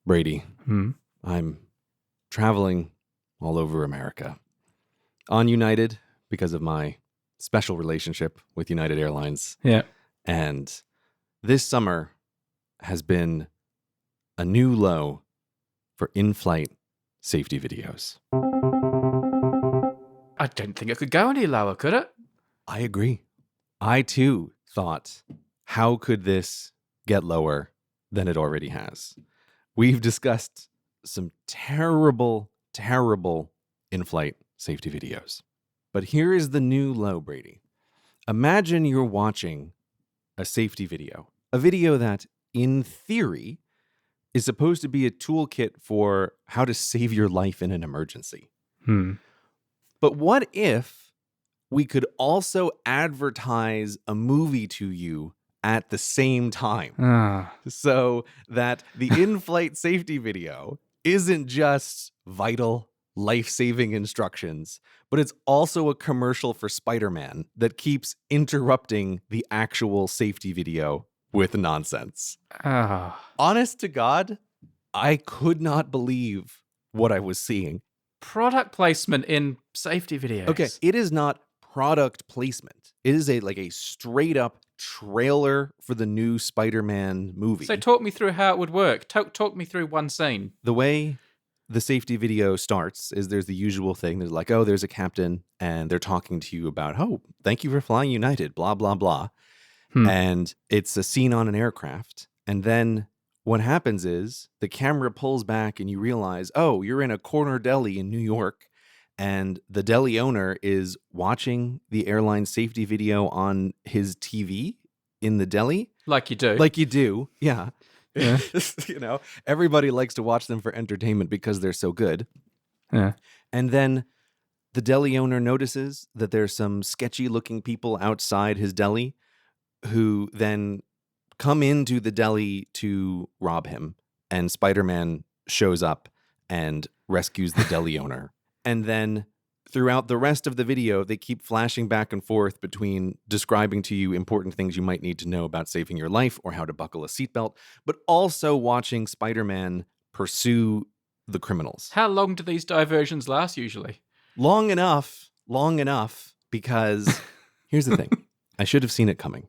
Brady, I'm traveling all over America on United because of my special relationship with United Airlines. Yeah. And this summer has been a new low for in-flight safety videos. I don't think it could go any lower, could it? I agree. I too thought, how could this get lower than it already has? We've discussed some terrible, terrible in-flight safety videos. But here is the new low, Brady. Imagine you're watching a safety video, a video that, in theory, is supposed to be a toolkit for how to save your life in an emergency. But what if we could also advertise a movie to you at the same time? So that the in-flight safety video isn't just vital, life-saving instructions, but it's also a commercial for Spider-Man that keeps interrupting the actual safety video with nonsense. Honest to God, I could not believe what I was seeing. Product placement in safety videos. Okay, it is not product placement. It is a straight up trailer for the new Spider-Man movie. So talk me through how it would work. Talk me through one scene. The way the safety video starts is there's the usual thing. There's like, oh, there's a captain, and they're talking to you about, oh, thank you for flying United, blah, blah, blah. And it's a scene on an aircraft. And then what happens is the camera pulls back and you realize, oh, you're in a corner deli in New York, and the deli owner is watching the airline safety video on his TV in the deli. Like you do. Like you do, yeah. You know, everybody likes to watch them for entertainment because they're so good. Yeah. And then the deli owner notices that there's some sketchy looking people outside his deli who then come into the deli to rob him. And Spider-Man shows up and rescues the deli owner. And then throughout the rest of the video, they keep flashing back and forth between describing to you important things you might need to know about saving your life or how to buckle a seatbelt, but also watching Spider-Man pursue the criminals. How long do these diversions last usually? Long enough, because here's the thing. I should have seen it coming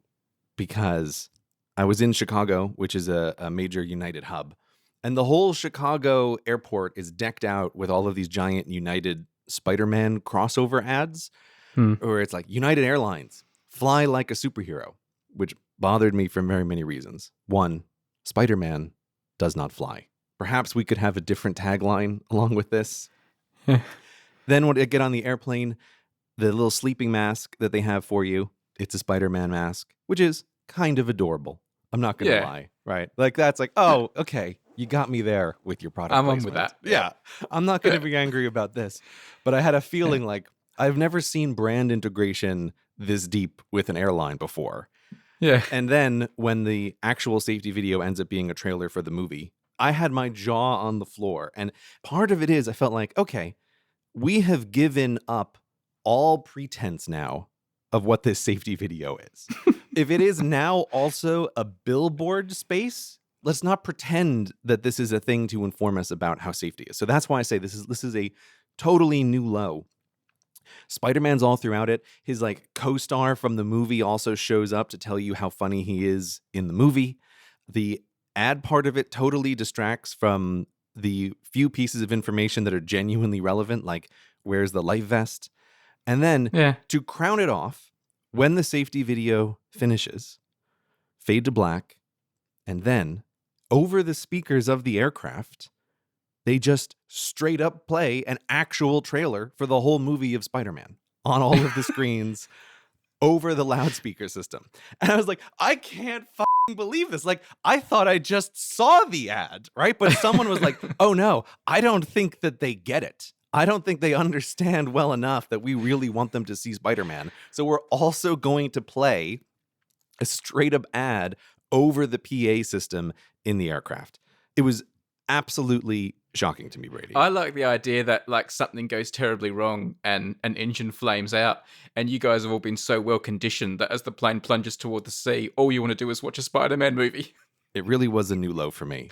because I was in Chicago, which is a major United hub, and the whole Chicago airport is decked out with all of these giant United Spider-Man crossover ads, where it's like, United Airlines, fly like a superhero, which bothered me for very many reasons. One, Spider-Man does not fly. Perhaps we could have a different tagline along with this. Then when I get on the airplane, the little sleeping mask that they have for you, it's a Spider-Man mask, which is kind of adorable. I'm not going to lie, right? Like, that's like, oh, okay, you got me there with your product placement. I'm on with that. Yeah. I'm not going to be angry about this. But I had a feeling like I've never seen brand integration this deep with an airline before. Yeah. And then when the actual safety video ends up being a trailer for the movie, I had my jaw on the floor. And part of it is I felt like, okay, we have given up all pretense now of what this safety video is. If it is now also a billboard space, let's not pretend that this is a thing to inform us about how safety is. So that's why I say this is a totally new low. Spider-Man's all throughout it. His co-star from the movie also shows up to tell you how funny he is in the movie. The ad part of it totally distracts from the few pieces of information that are genuinely relevant, like where's the life vest? And then to crown it off, when the safety video finishes, fade to black, and then over the speakers of the aircraft, they just straight up play an actual trailer for the whole movie of Spider-Man on all of the screens over the loudspeaker system. And I was like, I can't fucking believe this. Like, I thought I just saw the ad, right? But someone was like, oh no, I don't think that they get it. I don't think they understand well enough that we really want them to see Spider-Man. So we're also going to play a straight up ad over the PA system in the aircraft. It was absolutely shocking to me, Brady. I like the idea that something goes terribly wrong and an engine flames out, and you guys have all been so well conditioned that as the plane plunges toward the sea, all you want to do is watch a Spider-Man movie. It really was a new low for me.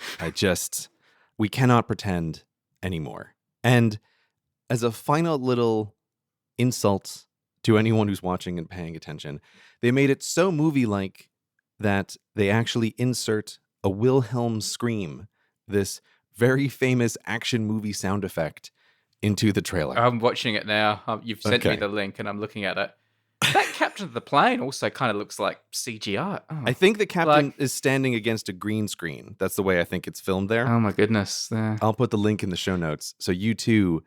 we cannot pretend anymore. And as a final little insult to anyone who's watching and paying attention, they made it so movie-like that they actually insert a Wilhelm scream, this very famous action movie sound effect, into the trailer. I'm watching it now. You've sent me Okay. the link and I'm looking at it. That captain of the plane also kind of looks like CGI. Oh, I think the captain is standing against a green screen. That's the way I think it's filmed there. oh my goodness. I'll put the link in the show notes so you too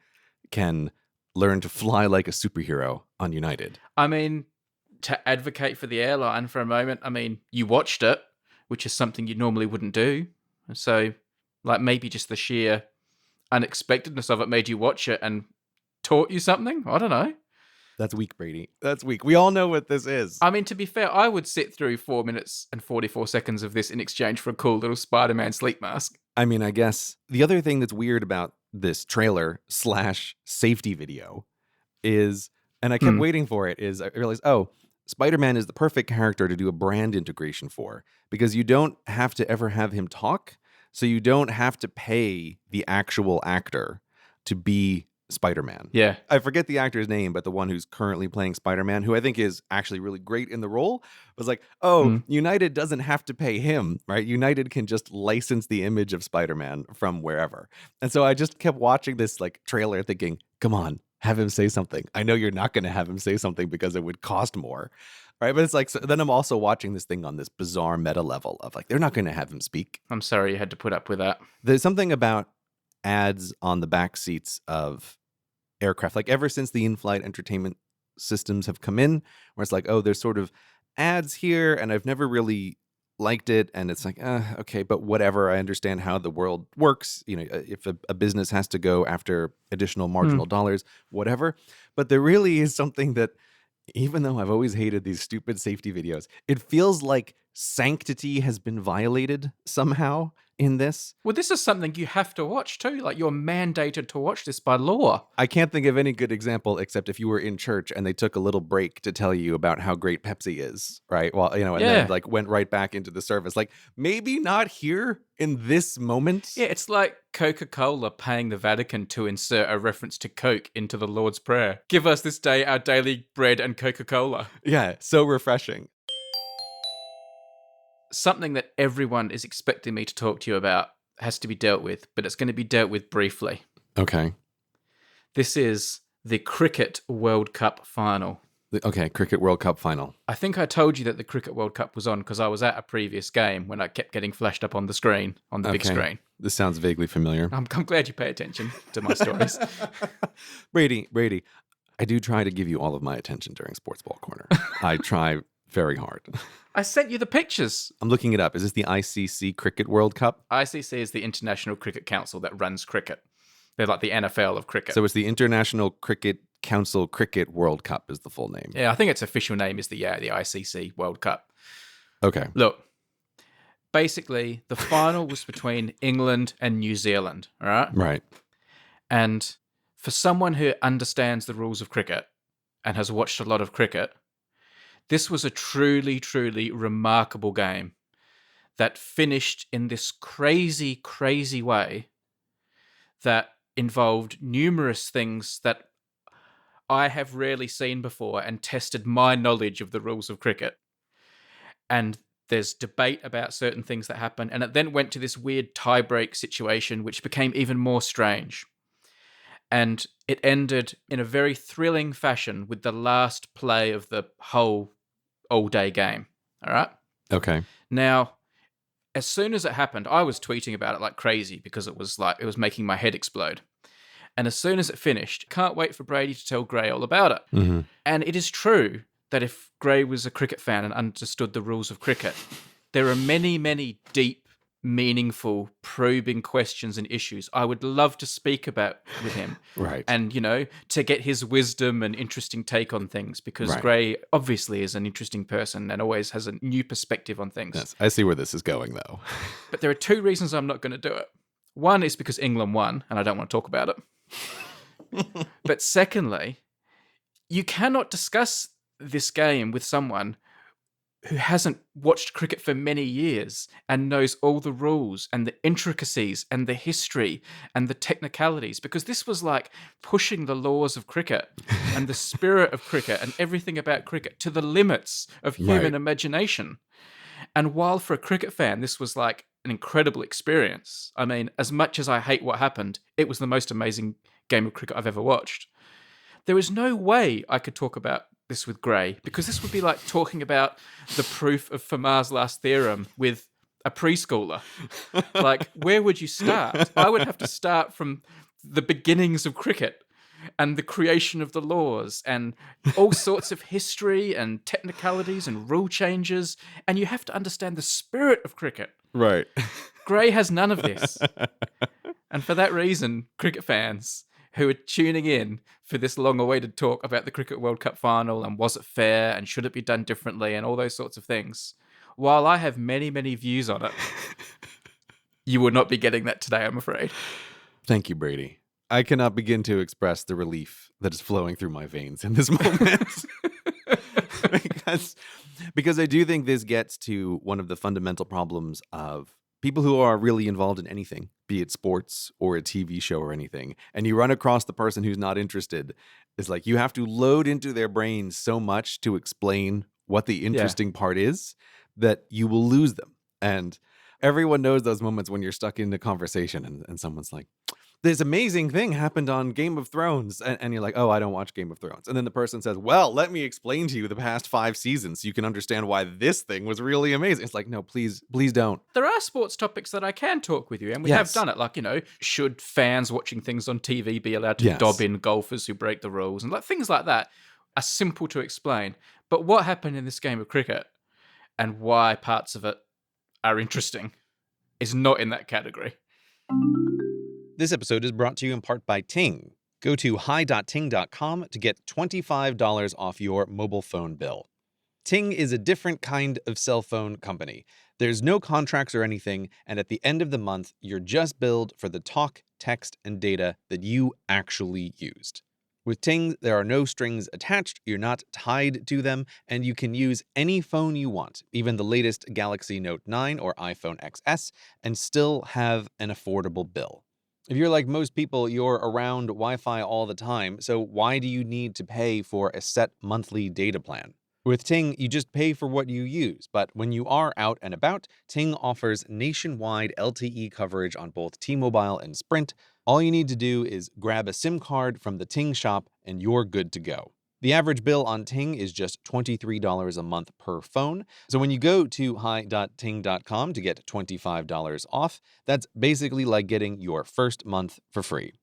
can learn to fly like a superhero on United. I mean, to advocate for the airline for a moment, I mean, you watched it, which is something you normally wouldn't do. So, like, maybe just the sheer unexpectedness of it made you watch it and taught you something? I don't know. That's weak, Brady. That's weak. We all know what this is. I mean, to be fair, I would sit through 4 minutes and 44 seconds of this in exchange for a cool little Spider-Man sleep mask. I mean, I guess the other thing that's weird about this trailer / safety video is, and I kept waiting for it, is I realized, oh, Spider-Man is the perfect character to do a brand integration for, because you don't have to ever have him talk, so you don't have to pay the actual actor to be Spider-Man. Yeah. I forget the actor's name, but the one who's currently playing Spider-Man, who I think is actually really great in the role, was like, oh, United doesn't have to pay him, right? United can just license the image of Spider-Man from wherever. And so I just kept watching this like trailer thinking, come on, have him say something. I know you're not going to have him say something because it would cost more. Right. But it's like, so then I'm also watching this thing on this bizarre meta level of like, they're not going to have him speak. I'm sorry you had to put up with that. There's something about ads on the back seats of aircraft, like ever since the in-flight entertainment systems have come in, where it's like, oh, there's sort of ads here, and I've never really liked it, and it's like, okay, but whatever. I understand how the world works. You know, if a business has to go after additional marginal dollars, whatever. But there really is something that, even though I've always hated these stupid safety videos, it feels like sanctity has been violated somehow in this. Well, this is something you have to watch too. Like, you're mandated to watch this by law. I can't think of any good example except if you were in church and they took a little break to tell you about how great Pepsi is, right? Well, you know, and then like went right back into the service. Like, maybe not here in this moment. Yeah, it's like Coca-Cola paying the Vatican to insert a reference to Coke into the Lord's Prayer. Give us this day our daily bread and Coca-Cola. Yeah, so refreshing. Something that everyone is expecting me to talk to you about has to be dealt with, but it's going to be dealt with briefly. Okay. This is the Cricket World Cup final. Okay, Cricket World Cup final. I think I told you that the Cricket World Cup was on because I was at a previous game when I kept getting flashed up on the screen, on the big screen. This sounds vaguely familiar. I'm glad you pay attention to my stories. Brady, I do try to give you all of my attention during Sports Ball Corner. I try very hard. I sent you the pictures. I'm looking it up. Is this the ICC Cricket World Cup? ICC is the International Cricket Council that runs cricket. They're like the NFL of cricket. So it's the International Cricket Council Cricket World Cup is the full name. Yeah, I think its official name is the ICC World Cup. Okay. Look, basically, the final was between England and New Zealand, all right? Right. And for someone who understands the rules of cricket and has watched a lot of cricket, this was a truly, truly remarkable game that finished in this crazy, crazy way that involved numerous things that I have rarely seen before and tested my knowledge of the rules of cricket. And there's debate about certain things that happen. And it then went to this weird tie-break situation, which became even more strange. And it ended in a very thrilling fashion with the last play of the whole all-day game. All right? Okay. Now, as soon as it happened, I was tweeting about it like crazy because it was making my head explode. And as soon as it finished, can't wait for Brady to tell Gray all about it. Mm-hmm. And it is true that if Gray was a cricket fan and understood the rules of cricket, there are many, many deep, meaningful, probing questions and issues I would love to speak about with him. Right. And, you know, to get his wisdom and interesting take on things, because Gray obviously is an interesting person and always has a new perspective on things. Yes, I see where this is going, though. But there are two reasons I'm not going to do it. One is because England won, and I don't want to talk about it. But secondly, you cannot discuss this game with someone who hasn't watched cricket for many years and knows all the rules and the intricacies and the history and the technicalities, because this was like pushing the laws of cricket and the spirit of cricket and everything about cricket to the limits of human Right. imagination. And while for a cricket fan, this was like an incredible experience. I mean, as much as I hate what happened, it was the most amazing game of cricket I've ever watched. There is no way I could talk about this with Gray, because this would be like talking about the proof of Fermat's last theorem with a preschooler. Like, where would you start? I would have to start from the beginnings of cricket and the creation of the laws and all sorts of history and technicalities and rule changes. And you have to understand the spirit of cricket. Right. Gray has none of this. And for that reason, cricket fans who are tuning in for this long-awaited talk about the Cricket World Cup final and was it fair and should it be done differently and all those sorts of things, while I have many, many views on it, you will not be getting that today, I'm afraid. Thank you, Brady. I cannot begin to express the relief that is flowing through my veins in this moment. because I do think this gets to one of the fundamental problems of people who are really involved in anything, be it sports or a TV show or anything, and you run across the person who's not interested. It's like you have to load into their brains so much to explain what the interesting part is that you will lose them. And everyone knows those moments when you're stuck in a conversation and someone's like, this amazing thing happened on Game of Thrones. And you're like, oh, I don't watch Game of Thrones. And then the person says, well, let me explain to you the past 5 seasons so you can understand why this thing was really amazing. It's like, no, please don't. There are sports topics that I can talk with you, and we have done it. Like, should fans watching things on TV be allowed to dob in golfers who break the rules? And like things like that are simple to explain. But what happened in this game of cricket and why parts of it are interesting is not in that category. This episode is brought to you in part by Ting. Go to hi.ting.com to get $25 off your mobile phone bill. Ting is a different kind of cell phone company. There's no contracts or anything, and at the end of the month, you're just billed for the talk, text, and data that you actually used. With Ting, there are no strings attached, you're not tied to them, and you can use any phone you want, even the latest Galaxy Note 9 or iPhone XS, and still have an affordable bill. If you're like most people, you're around Wi-Fi all the time, so why do you need to pay for a set monthly data plan? With Ting, you just pay for what you use, but when you are out and about, Ting offers nationwide LTE coverage on both T-Mobile and Sprint. All you need to do is grab a SIM card from the Ting shop and you're good to go. The average bill on Ting is just $23 a month per phone. So when you go to hi.ting.com to get $25 off, that's basically like getting your first month for free.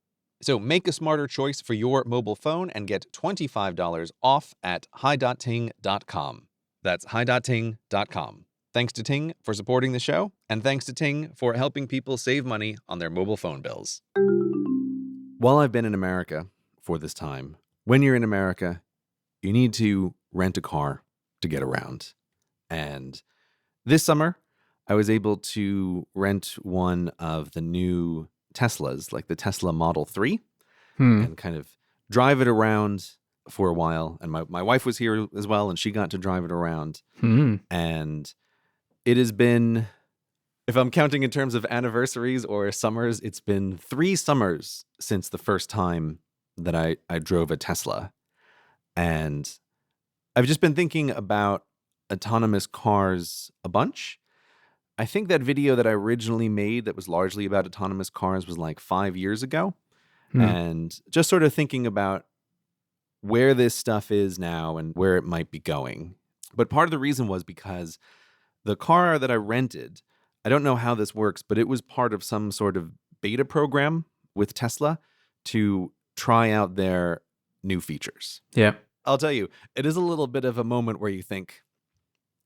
So make a smarter choice for your mobile phone and get $25 off at hi.ting.com. That's hi.ting.com. Thanks to Ting for supporting the show, and thanks to Ting for helping people save money on their mobile phone bills. While I've been in America for this time, when you're in America, you need to rent a car to get around. And this summer, I was able to rent one of the new Teslas, like the Tesla Model 3, and kind of drive it around for a while. And my wife was here as well, and she got to drive it around. And it has been, if I'm counting in terms of anniversaries or summers, it's been 3 summers since the first time that I drove a Tesla. And I've just been thinking about autonomous cars a bunch. I think that video that I originally made that was largely about autonomous cars was like 5 years ago. And just sort of thinking about where this stuff is now and where it might be going. But part of the reason was because the car that I rented, I don't know how this works, but it was part of some sort of beta program with Tesla to try out their new features. Yeah. I'll tell you, it is a little bit of a moment where you think,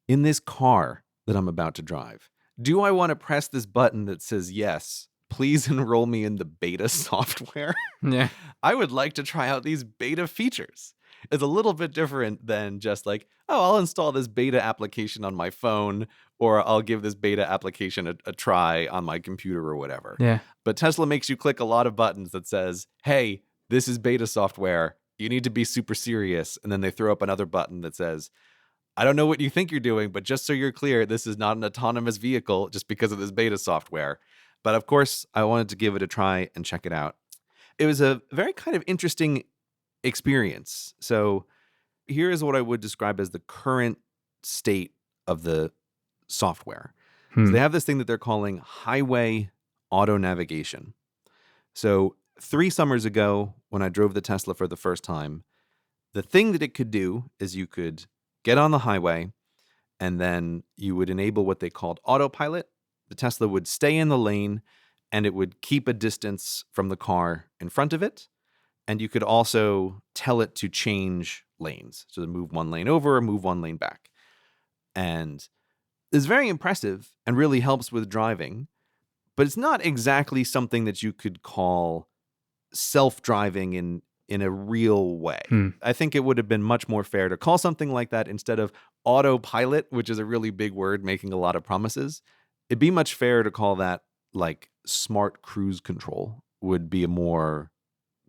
in this car that I'm about to drive, do I want to press this button that says, yes, please enroll me in the beta software? Yeah. I would like to try out these beta features. It's a little bit different than just like, oh, I'll install this beta application on my phone, or I'll give this beta application a try on my computer or whatever. Yeah. But Tesla makes you click a lot of buttons that says, hey, this is beta software. You need to be super serious. And then they throw up another button that says, I don't know what you think you're doing, but just so you're clear, this is not an autonomous vehicle just because of this beta software. But of course, I wanted to give it a try and check it out. It was a very kind of interesting experience. So here is what I would describe as the current state of the software. So Hmm. they have this thing that they're calling highway auto navigation. So 3 summers ago, when I drove the Tesla for the first time, the thing that it could do is you could get on the highway and then you would enable what they called autopilot. The Tesla would stay in the lane and it would keep a distance from the car in front of it. And you could also tell it to change lanes. So to move one lane over or move one lane back. And it's very impressive and really helps with driving, but it's not exactly something that you could call self-driving in a real way. Hmm. I think it would have been much more fair to call something like that instead of autopilot, which is a really big word making a lot of promises. It'd be much fairer to call that like smart cruise control would be a more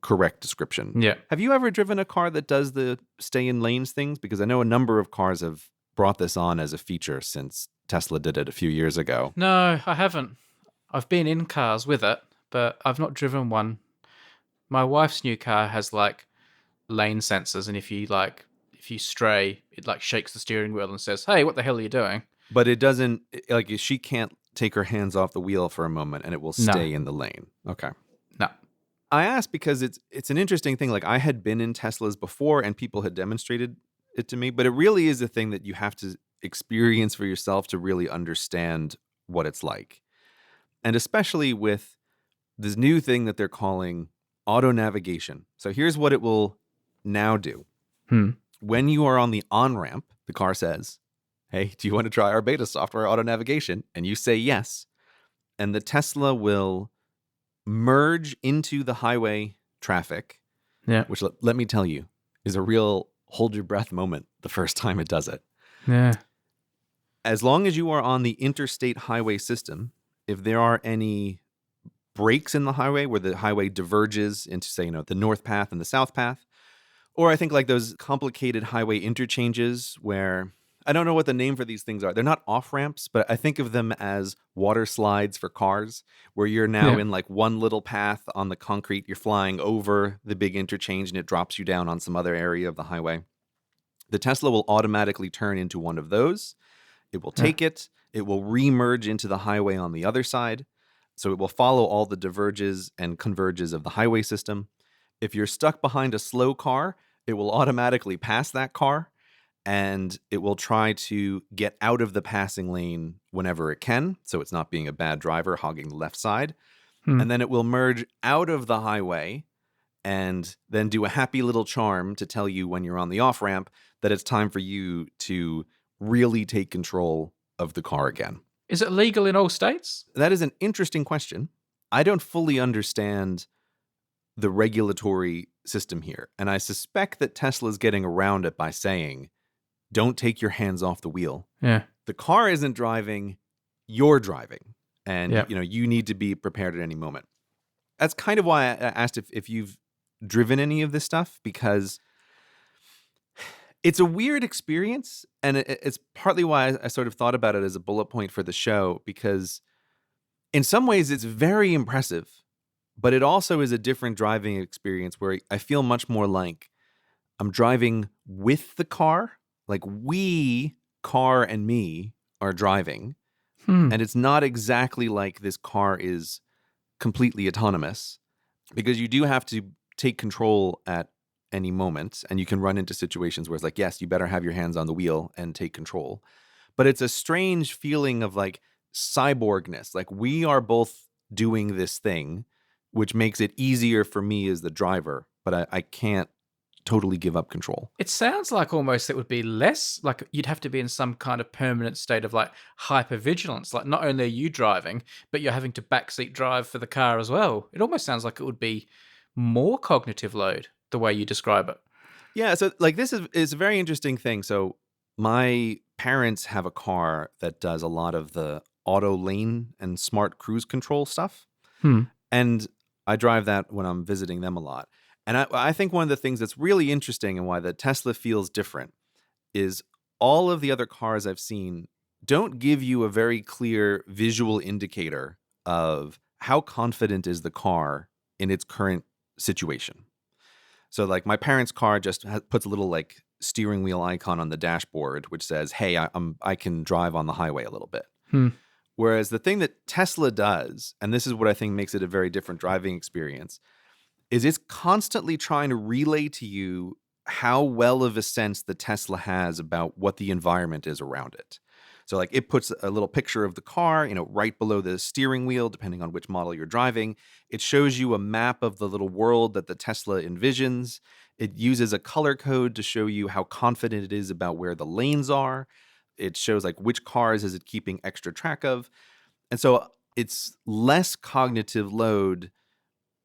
correct description. Yeah. Have you ever driven a car that does the stay in lanes things? Because I know a number of cars have brought this on as a feature since Tesla did it a few years ago. No, I haven't. I've been in cars with it, but I've not driven one. My wife's new car has like lane sensors, and if you stray, it like shakes the steering wheel and says, "Hey, what the hell are you doing?" But it doesn't, like, she can't take her hands off the wheel for a moment and it will No. stay in the lane. Okay. No. I asked because it's an interesting thing. Like, I had been in Teslas before and people had demonstrated it to me, but it really is a thing that you have to experience for yourself to really understand what it's like. And especially with this new thing that they're calling auto navigation. So here's what it will now do. Hmm. When you are on the on-ramp, the car says, "Hey, do you want to try our beta software auto navigation?" And you say yes. And the Tesla will merge into the highway traffic, Yeah. which let me tell you is a real hold your breath moment the first time it does it. Yeah. As long as you are on the interstate highway system, if there are any breaks in the highway where the highway diverges into, say, the north path and the south path, or I think like those complicated highway interchanges where I don't know what the name for these things are. They're not off ramps, but I think of them as water slides for cars, where you're now in like one little path on the concrete. You're flying over the big interchange and it drops you down on some other area of the highway. The Tesla will automatically turn into one of those. It will take it. It will re-merge into the highway on the other side. So it will follow all the diverges and converges of the highway system. If you're stuck behind a slow car, it will automatically pass that car and it will try to get out of the passing lane whenever it can. So it's not being a bad driver hogging the left side. And then it will merge out of the highway and then do a happy little charm to tell you when you're on the off ramp that it's time for you to really take control of the car again. Is it legal in all states? That is an interesting question. I don't fully understand the regulatory system here. And I suspect that Tesla's getting around it by saying, don't take your hands off the wheel. Yeah. The car isn't driving, you're driving. And Yep. you need to be prepared at any moment. That's kind of why I asked if you've driven any of this stuff, because it's a weird experience. And it's partly why I sort of thought about it as a bullet point for the show, because in some ways it's very impressive, but it also is a different driving experience where I feel much more like I'm driving with the car. Like we, car and me, are driving. And it's not exactly like this car is completely autonomous, because you do have to take control at any moment, and you can run into situations where it's like, yes, you better have your hands on the wheel and take control. But it's a strange feeling of like cyborgness. Like we are both doing this thing, which makes it easier for me as the driver, but I can't totally give up control. It sounds like almost it would be less, like you'd have to be in some kind of permanent state of like hypervigilance. Like not only are you driving, but you're having to backseat drive for the car as well. It almost sounds like it would be more cognitive load the way you describe it. Yeah, so like this is a very interesting thing. So my parents have a car that does a lot of the auto lane and smart cruise control stuff. And I drive that when I'm visiting them a lot. And I think one of the things that's really interesting and why the Tesla feels different is all of the other cars I've seen don't give you a very clear visual indicator of how confident is the car in its current situation. So like my parents' car just puts a little like steering wheel icon on the dashboard, which says, "Hey, I can drive on the highway a little bit." Hmm. Whereas the thing that Tesla does, and this is what I think makes it a very different driving experience, is it's constantly trying to relay to you how well of a sense the Tesla has about what the environment is around it. So like it puts a little picture of the car, right below the steering wheel, depending on which model you're driving. It shows you a map of the little world that the Tesla envisions. It uses a color code to show you how confident it is about where the lanes are. It shows like which cars is it keeping extra track of. And so it's less cognitive load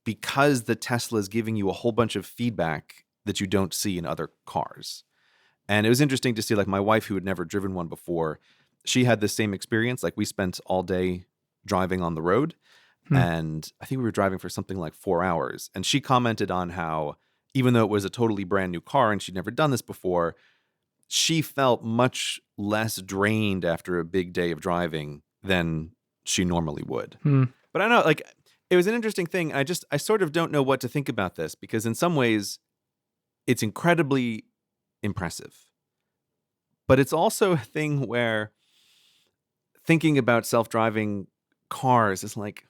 because the Tesla is giving you a whole bunch of feedback that you don't see in other cars. And it was interesting to see, like, my wife, who had never driven one before, she had the same experience. Like, we spent all day driving on the road, and I think we were driving for something like 4 hours. And she commented on how, even though it was a totally brand new car and she'd never done this before, she felt much less drained after a big day of driving than she normally would. But I know, like, it was an interesting thing. I sort of don't know what to think about this, because in some ways it's incredibly impressive. But it's also a thing where thinking about self-driving cars is like,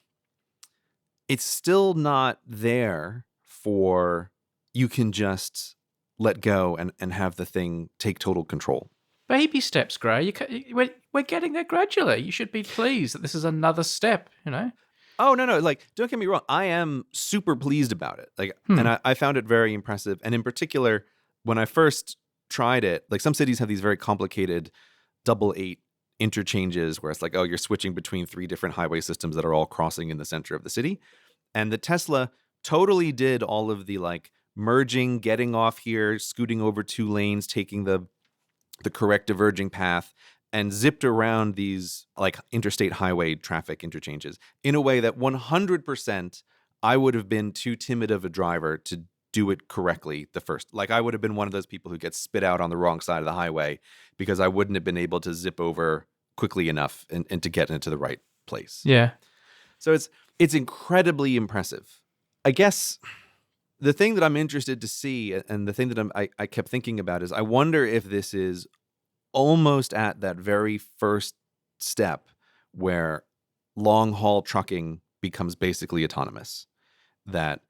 it's still not there for you can just let go and have the thing take total control. Baby steps, Gray. We're getting there gradually. You should be pleased that this is another step, Oh, no. Like, don't get me wrong. I am super pleased about it. Like, and I found it very impressive. And in particular, when I first tried it, like, some cities have these very complicated 888 interchanges where it's like, oh, you're switching between 3 different highway systems that are all crossing in the center of the city. And the Tesla totally did all of the like merging, getting off here, scooting over 2 lanes, taking the correct diverging path, and zipped around these like interstate highway traffic interchanges in a way that 100% I would have been too timid of a driver to do it correctly the first. Like, I would have been one of those people who gets spit out on the wrong side of the highway because I wouldn't have been able to zip over quickly enough and to get into the right place. Yeah. So it's incredibly impressive. I guess the thing that I'm interested to see, and the thing that I kept thinking about, is I wonder if this is almost at that very first step where long haul trucking becomes basically autonomous. That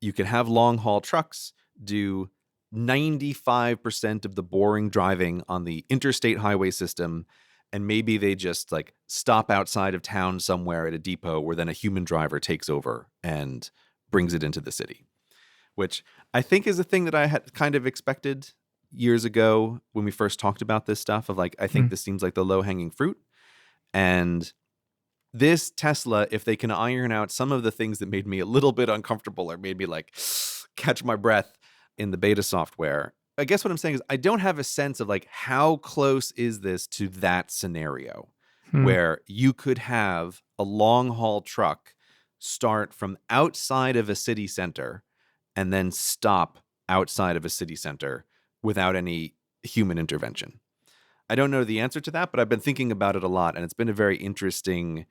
you can have long haul trucks do 95% of the boring driving on the interstate highway system, and maybe they just like stop outside of town somewhere at a depot where then a human driver takes over and brings it into the city, which I think is a thing that I had kind of expected years ago when we first talked about this stuff of like, I think this seems like the low-hanging fruit. And this Tesla, if they can iron out some of the things that made me a little bit uncomfortable or made me like catch my breath in the beta software, I guess what I'm saying is I don't have a sense of like how close is this to that scenario where you could have a long-haul truck start from outside of a city center and then stop outside of a city center without any human intervention. I don't know the answer to that, but I've been thinking about it a lot, and it's been a very interesting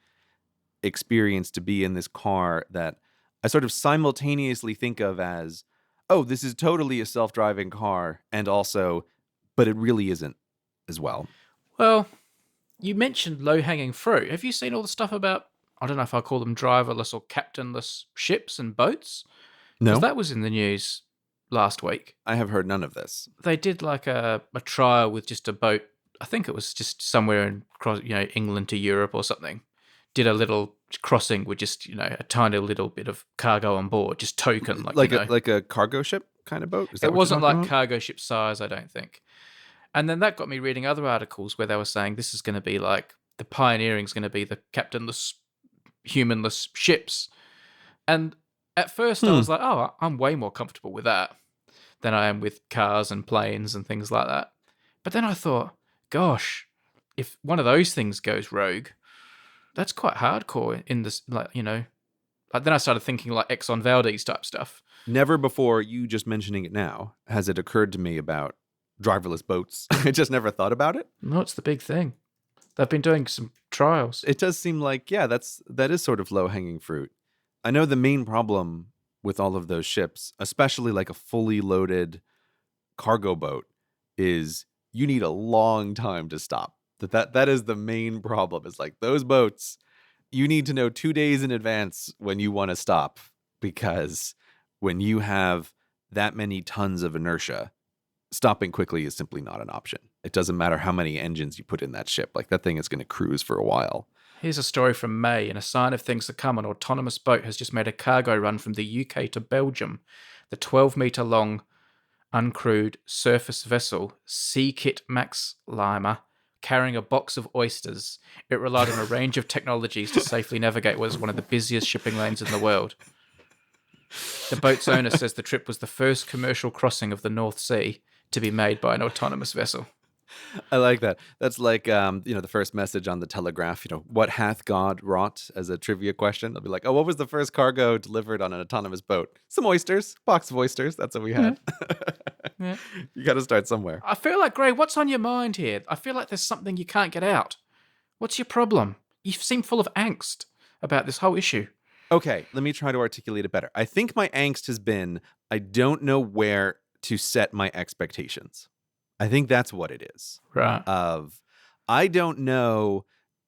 experience to be in this car that I sort of simultaneously think of as, oh, this is totally a self-driving car, and also, but it really isn't as well. Well, you mentioned low-hanging fruit. Have you seen all the stuff about, I don't know if I call them driverless or captainless ships and boats? No, Because that was in the news last week. I have heard none of this. They did like a trial with just a boat. I think it was just somewhere in England to Europe or something. Did a little crossing with just a tiny little bit of cargo on board, just token like a cargo ship kind of boat. Is that it what wasn't you're talking like about? cargo ship size, I don't think. And then that got me reading other articles where they were saying this is going to be like the pioneering is going to be the captainless, humanless ships. And at first I was like, oh, I'm way more comfortable with that than I am with cars and planes and things like that. But then I thought, gosh, if one of those things goes rogue, that's quite hardcore in this, like then I started thinking like Exxon Valdez type stuff. Never before, you just mentioning it now, has it occurred to me about driverless boats. I just never thought about it. No, it's the big thing. They've been doing some trials. It does seem like, yeah, that is sort of low-hanging fruit. I know the main problem with all of those ships, especially like a fully loaded cargo boat, is you need a long time to stop. That is the main problem. Is like those boats, you need to know 2 days in advance when you want to stop, because when you have that many tons of inertia, stopping quickly is simply not an option. It doesn't matter how many engines you put in that ship. Like, that thing is going to cruise for a while. Here's a story from May. In a sign of things to come, an autonomous boat has just made a cargo run from the UK to Belgium. The 12-metre long uncrewed surface vessel, Sea Kit Max Lima, carrying a box of oysters. It relied on a range of technologies to safely navigate what is one of the busiest shipping lanes in the world. The boat's owner says the trip was the first commercial crossing of the North Sea to be made by an autonomous vessel. I like that. That's like, the first message on the telegraph, what hath God wrought, as a trivia question. I'll be like, oh, what was the first cargo delivered on an autonomous boat? Some oysters, box of oysters. That's what we had. Yeah. You got to start somewhere. I feel like, Gray, what's on your mind here? I feel like there's something you can't get out. What's your problem? You seem full of angst about this whole issue. Okay, let me try to articulate it better. I think my angst has been, I don't know where to set my expectations. I think that's what it is. Right. I don't know,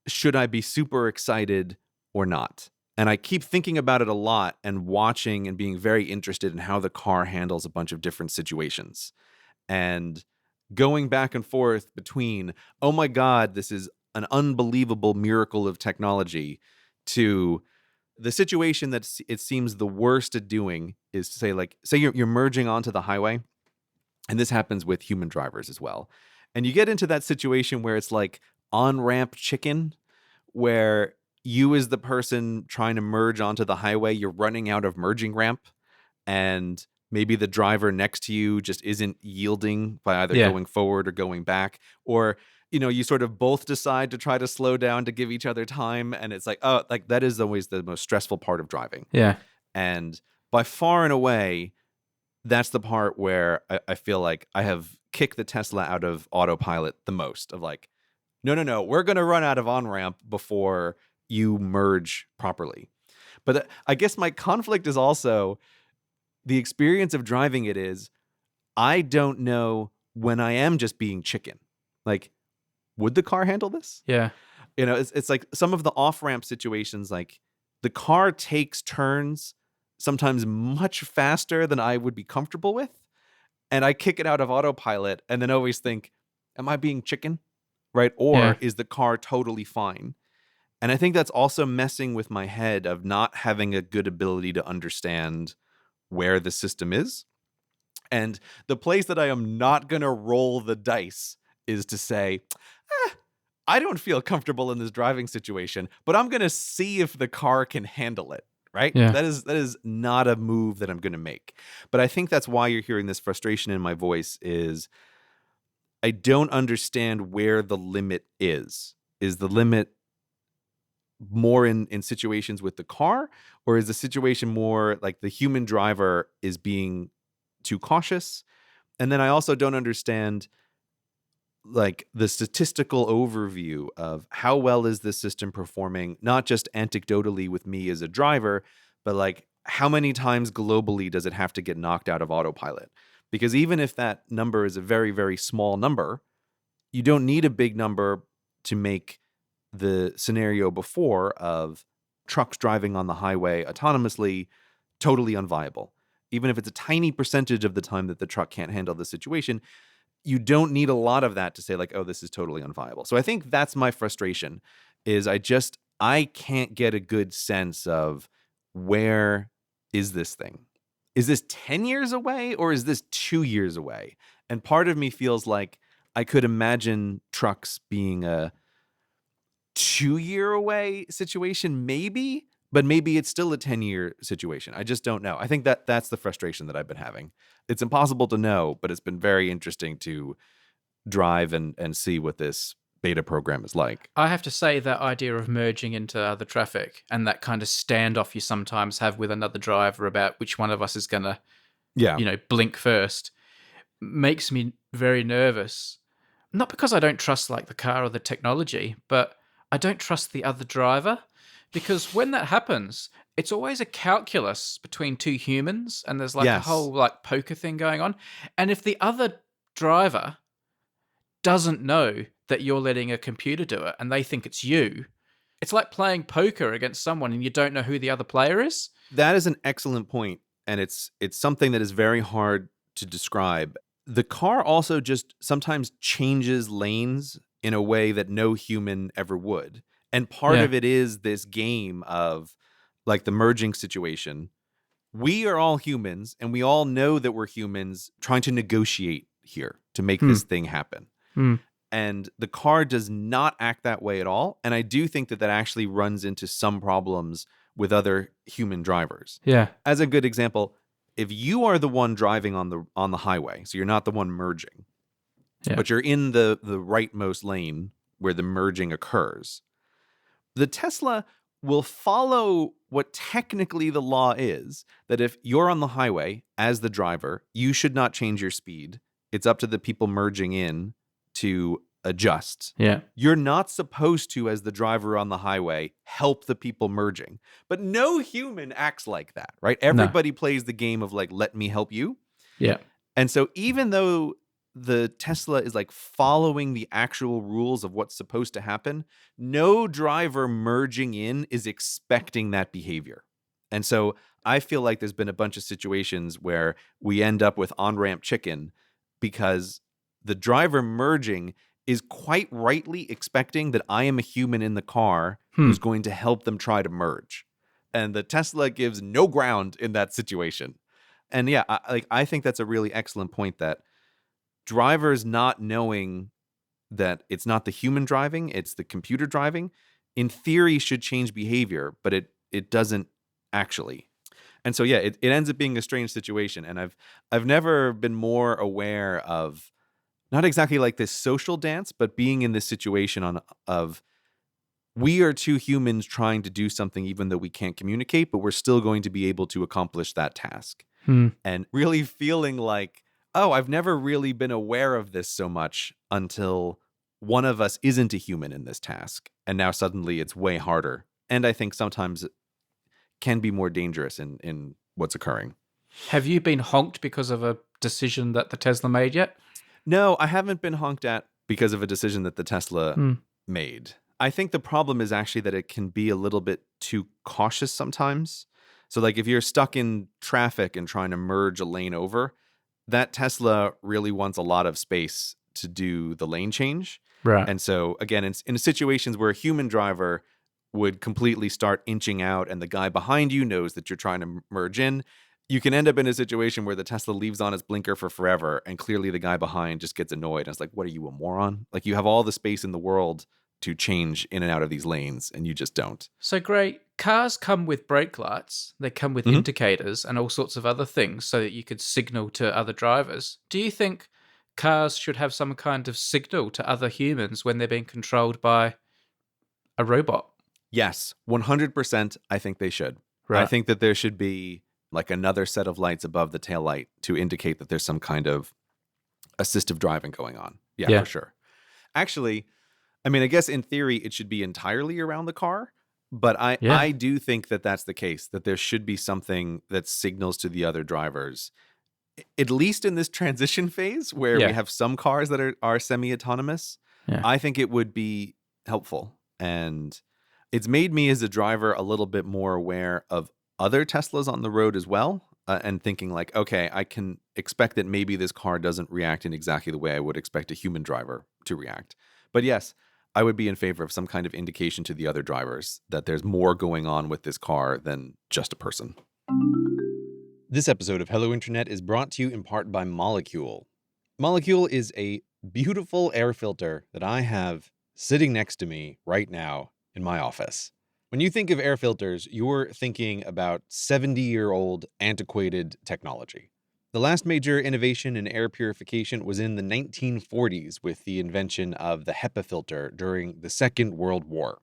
should I be super excited or not? And I keep thinking about it a lot and watching and being very interested in how the car handles a bunch of different situations. And going back and forth between, oh my God, this is an unbelievable miracle of technology, to the situation that it seems the worst at doing is to say you're merging onto the highway. And this happens with human drivers as well. And you get into that situation where it's like on-ramp chicken, where you, as the person trying to merge onto the highway, you're running out of merging ramp, and maybe the driver next to you just isn't yielding by either going forward or going back. Or, you sort of both decide to try to slow down to give each other time. And it's like, oh, like that is always the most stressful part of driving. Yeah. And by far and away, that's the part where I feel like I have kicked the Tesla out of autopilot the most, of like, no, we're going to run out of on-ramp before you merge properly. But I guess my conflict is also the experience of driving it is, I don't know when I am just being chicken. Like, would the car handle this? Yeah. It's like some of the off-ramp situations, like the car takes turns sometimes much faster than I would be comfortable with. And I kick it out of autopilot and then always think, am I being chicken? Right? Or is the car totally fine? And I think that's also messing with my head of not having a good ability to understand where the system is. And the place that I am not going to roll the dice is to say, I don't feel comfortable in this driving situation, but I'm going to see if the car can handle it. Right? Yeah. That is not a move that I'm going to make. But I think that's why you're hearing this frustration in my voice, is I don't understand where the limit is. Is the limit more in situations with the car, or is the situation more like the human driver is being too cautious? And then I also don't understand like the statistical overview of how well is this system performing, not just anecdotally with me as a driver, but like how many times globally does it have to get knocked out of autopilot? Because even if that number is a very, very small number, you don't need a big number to make the scenario before of trucks driving on the highway autonomously totally unviable. Even if it's a tiny percentage of the time that the truck can't handle the situation, you don't need a lot of that to say like, oh, this is totally unviable. So I think that's my frustration, is I can't get a good sense of where is this thing? Is this 10 years away or is this 2 years away? And part of me feels like I could imagine trucks being a 2-year away situation, maybe, but maybe it's still a 10-year situation. I just don't know. I think that's the frustration that I've been having. It's impossible to know, but it's been very interesting to drive and see what this beta program is like. I have to say that idea of merging into other traffic and that kind of standoff you sometimes have with another driver about which one of us is going to, blink first. makes me very nervous. Not because I don't trust like the car or the technology, but I don't trust the other driver, because when that happens, it's always a calculus between two humans, and there's like a Yes. whole like poker thing going on. And if the other driver doesn't know that you're letting a computer do it and they think it's you, it's like playing poker against someone and you don't know who the other player is. That is an excellent point, and it's something that is very hard to describe. The car also just sometimes changes lanes in a way that no human ever would. And part Yeah. of it is this game of like the merging situation. We are all humans, and we all know that we're humans trying to negotiate here to make Hmm. this thing happen. Hmm. And the car does not act that way at all. And I do think that that actually runs into some problems with other human drivers. Yeah. As a good example, if you are the one driving on the highway, so you're not the one merging, Yeah. but you're in the rightmost lane where the merging occurs, the Tesla will follow what technically the law is, that if you're on the highway as the driver, you should not change your speed. It's up to the people merging in to adjust. Yeah. You're not supposed to, as the driver on the highway, help the people merging. But no human acts like that, right? Everybody plays the game of like, let me help you. Yeah. And so even though the Tesla is like following the actual rules of what's supposed to happen, no driver merging in is expecting that behavior. And so I feel like there's been a bunch of situations where we end up with on-ramp chicken because the driver merging is quite rightly expecting that I am a human in the car who's going to help them try to merge. And the Tesla gives no ground in that situation. And yeah, I think that's a really excellent point, that drivers not knowing that it's not the human driving, it's the computer driving, in theory should change behavior, but it doesn't actually. And so yeah, it ends up being a strange situation. And I've never been more aware of not exactly like this social dance, but being in this situation of we are two humans trying to do something even though we can't communicate, but we're still going to be able to accomplish that task. And really feeling like, oh, I've never really been aware of this so much until one of us isn't a human in this task. And now suddenly it's way harder. And I think sometimes it can be more dangerous in what's occurring. Have you been honked because of a decision that the Tesla made yet? No, I haven't been honked at because of a decision that the Tesla made. I think the problem is actually that it can be a little bit too cautious sometimes. So like if you're stuck in traffic and trying to merge a lane over, that Tesla really wants a lot of space to do the lane change. Right. And so again, in situations where a human driver would completely start inching out and the guy behind you knows that you're trying to merge in, you can end up in a situation where the Tesla leaves on its blinker for forever, and clearly the guy behind just gets annoyed. And it's like, what are you, a moron? Like, you have all the space in the world to change in and out of these lanes, and you just don't. So great. Cars come with brake lights, they come with indicators and all sorts of other things so that you could signal to other drivers. Do you think cars should have some kind of signal to other humans when they're being controlled by a robot? Yes, 100%. I think they should. Right. I think that there should be like another set of lights above the taillight to indicate that there's some kind of assistive driving going on. Yeah, for sure. Actually, I mean, I guess in theory it should be entirely around the car, but I do think that that's the case, that there should be something that signals to the other drivers, at least in this transition phase where we have some cars that are semi-autonomous. Yeah. I think it would be helpful. And it's made me as a driver a little bit more aware of other Teslas on the road as well, and thinking like, okay, I can expect that maybe this car doesn't react in exactly the way I would expect a human driver to react. But yes, I would be in favor of some kind of indication to the other drivers that there's more going on with this car than just a person. This episode of Hello Internet is brought to you in part by Molecule. Molecule is a beautiful air filter that I have sitting next to me right now in my office. When you think of air filters, you're thinking about 70-year-old antiquated technology. The last major innovation in air purification was in the 1940s with the invention of the HEPA filter during the Second World War.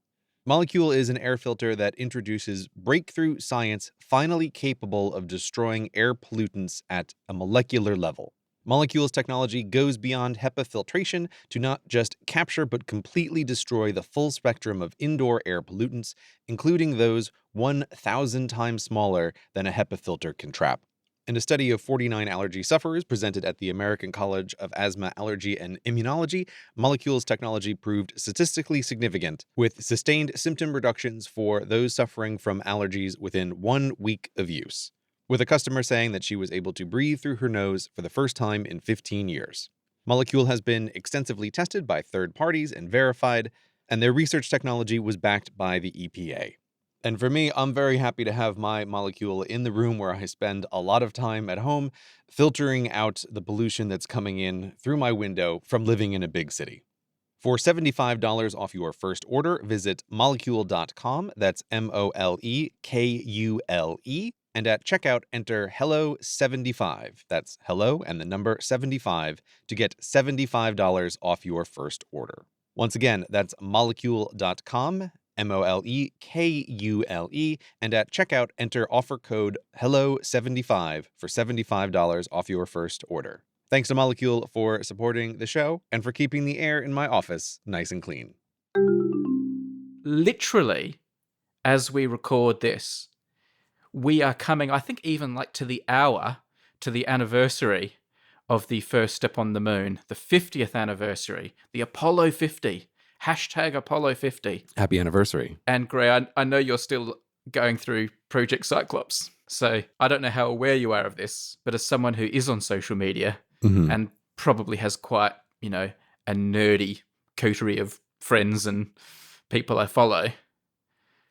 Molecule is an air filter that introduces breakthrough science finally capable of destroying air pollutants at a molecular level. Molecule's technology goes beyond HEPA filtration to not just capture but completely destroy the full spectrum of indoor air pollutants, including those 1,000 times smaller than a HEPA filter can trap. In a study of 49 allergy sufferers presented at the American College of Asthma, Allergy, and Immunology, Molecule's technology proved statistically significant, with sustained symptom reductions for those suffering from allergies within 1 week of use, with a customer saying that she was able to breathe through her nose for the first time in 15 years. Molecule has been extensively tested by third parties and verified, and their research technology was backed by the EPA. And for me, I'm very happy to have my Molecule in the room where I spend a lot of time at home filtering out the pollution that's coming in through my window from living in a big city. For $75 off your first order, visit molecule.com, that's MOLEKULE, and at checkout enter HELLO75, that's hello and the number 75, to get $75 off your first order. Once again, that's molecule.com, MOLEKULE, and at checkout enter offer code HELLO75 for $75 off your first order. Thanks to Molecule for supporting the show and for keeping the air in my office nice and clean. Literally, as we record this, we are coming, I think, even like to the hour, to the anniversary of the first step on the moon, the 50th anniversary, the Apollo 50. Hashtag Apollo 50. Happy anniversary. And Gray, I know you're still going through Project Cyclops, so I don't know how aware you are of this, but as someone who is on social media and probably has quite, a nerdy coterie of friends and people I follow,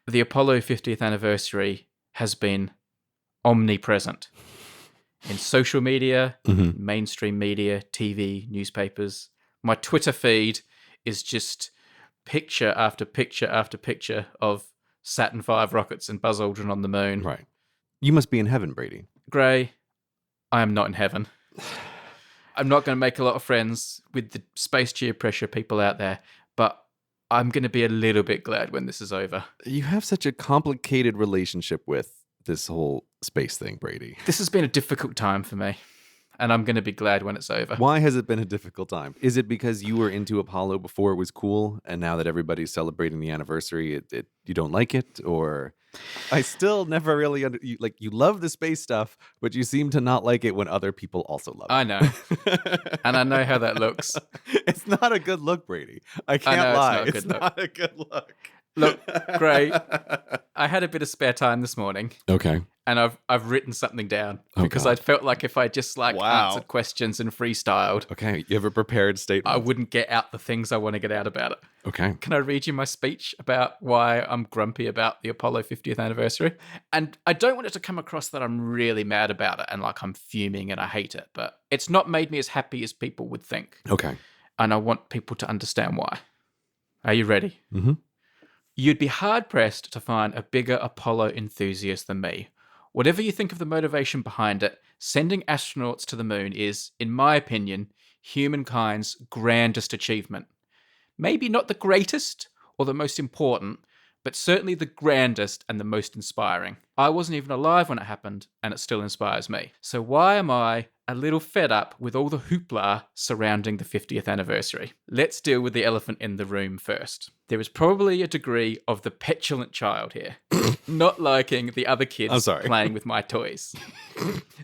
the Apollo 50th anniversary has been omnipresent in social media, mainstream media, TV, newspapers. My Twitter feed is just picture after picture after picture of Saturn V rockets and Buzz Aldrin on the moon. Right. You must be in heaven, Brady. Gray, I am not in heaven. I'm not going to make a lot of friends with the space geopressure people out there, but I'm going to be a little bit glad when this is over. You have such a complicated relationship with this whole space thing, Brady. This has been a difficult time for me, and I'm going to be glad when it's over. Why has it been a difficult time? Is it because you were into Apollo before it was cool, and now that everybody's celebrating the anniversary, you don't like it? Or I still never really you love the space stuff, but you seem to not like it when other people also love it. I know, and I know how that looks. It's not a good look, Brady. I can't lie. It's not a good look. Look, Gray, I had a bit of spare time this morning. Okay. And I've written something down because I felt like if I just answered questions and freestyled. Okay, you have a prepared statement. I wouldn't get out the things I want to get out about it. Okay. Can I read you my speech about why I'm grumpy about the Apollo 50th anniversary? And I don't want it to come across that I'm really mad about it and like I'm fuming and I hate it, but it's not made me as happy as people would think. Okay. And I want people to understand why. Are you ready? Mm-hmm. You'd be hard-pressed to find a bigger Apollo enthusiast than me. Whatever you think of the motivation behind it, sending astronauts to the moon is, in my opinion, humankind's grandest achievement. Maybe not the greatest or the most important, but certainly the grandest and the most inspiring. I wasn't even alive when it happened, and it still inspires me. So why am I a little fed up with all the hoopla surrounding the 50th anniversary? Let's deal with the elephant in the room first. There is probably a degree of the petulant child here, not liking the other kids playing with my toys.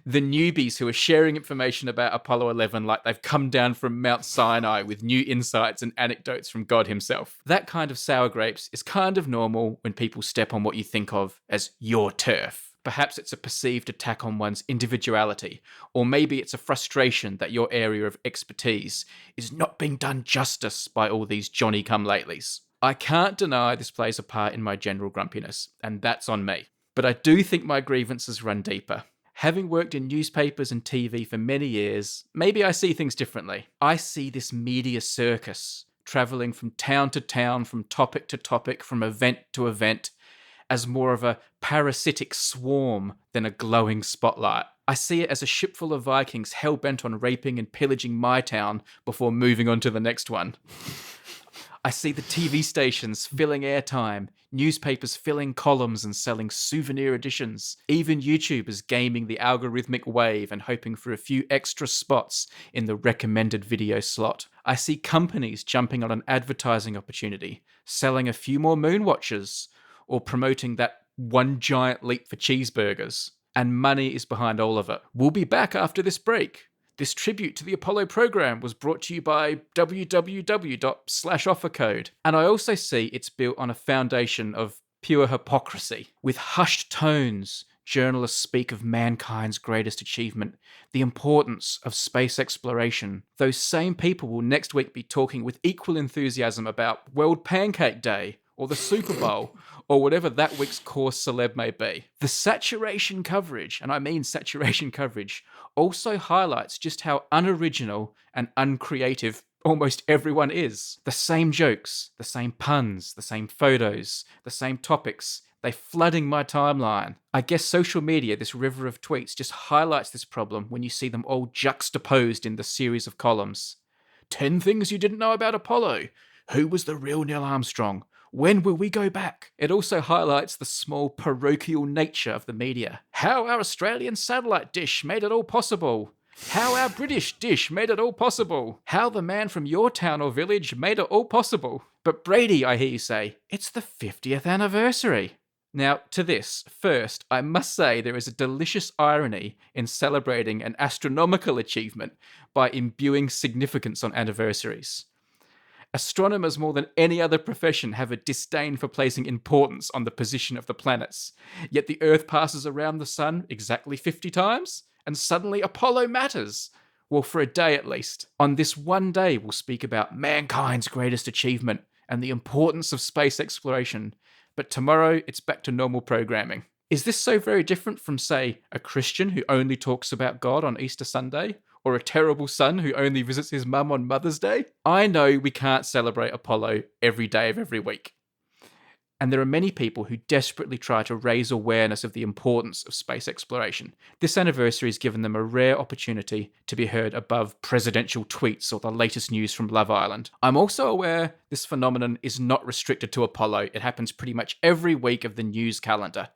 The newbies who are sharing information about Apollo 11 like they've come down from Mount Sinai with new insights and anecdotes from God himself. That kind of sour grapes is kind of normal when people step on what you think of as your turf. Perhaps it's a perceived attack on one's individuality, or maybe it's a frustration that your area of expertise is not being done justice by all these Johnny-come-latelys. I can't deny this plays a part in my general grumpiness, and that's on me. But I do think my grievances run deeper. Having worked in newspapers and TV for many years, maybe I see things differently. I see this media circus, travelling from town to town, from topic to topic, from event to event, as more of a parasitic swarm than a glowing spotlight. I see it as a ship full of Vikings hell-bent on raping and pillaging my town before moving on to the next one. I see the TV stations filling airtime, newspapers filling columns and selling souvenir editions, even YouTubers gaming the algorithmic wave and hoping for a few extra spots in the recommended video slot. I see companies jumping on an advertising opportunity, selling a few more Moonwatchers, or promoting that one giant leap for cheeseburgers. And money is behind all of it. We'll be back after this break. This tribute to the Apollo program was brought to you by www./offercode. And I also see it's built on a foundation of pure hypocrisy. With hushed tones, journalists speak of mankind's greatest achievement, the importance of space exploration. Those same people will next week be talking with equal enthusiasm about World Pancake Day, or the Super Bowl, or whatever that week's core celeb may be. The saturation coverage, and I mean saturation coverage, also highlights just how unoriginal and uncreative almost everyone is. The same jokes, the same puns, the same photos, the same topics, they're flooding my timeline. I guess social media, this river of tweets, just highlights this problem when you see them all juxtaposed in the series of columns. 10 things you didn't know about Apollo. Who was the real Neil Armstrong? When will we go back? It also highlights the small parochial nature of the media. How our Australian satellite dish made it all possible. How our British dish made it all possible. How the man from your town or village made it all possible. But Brady, I hear you say, it's the 50th anniversary. Now, to this, first, I must say there is a delicious irony in celebrating an astronomical achievement by imbuing significance on anniversaries. Astronomers, more than any other profession, have a disdain for placing importance on the position of the planets. Yet the Earth passes around the Sun exactly 50 times, and suddenly Apollo matters. Well, for a day at least. On this one day, we'll speak about mankind's greatest achievement and the importance of space exploration. But tomorrow, it's back to normal programming. Is this so very different from, say, a Christian who only talks about God on Easter Sunday? Or a terrible son who only visits his mum on Mother's Day? I know we can't celebrate Apollo every day of every week. And there are many people who desperately try to raise awareness of the importance of space exploration. This anniversary has given them a rare opportunity to be heard above presidential tweets or the latest news from Love Island. I'm also aware this phenomenon is not restricted to Apollo. It happens pretty much every week of the news calendar.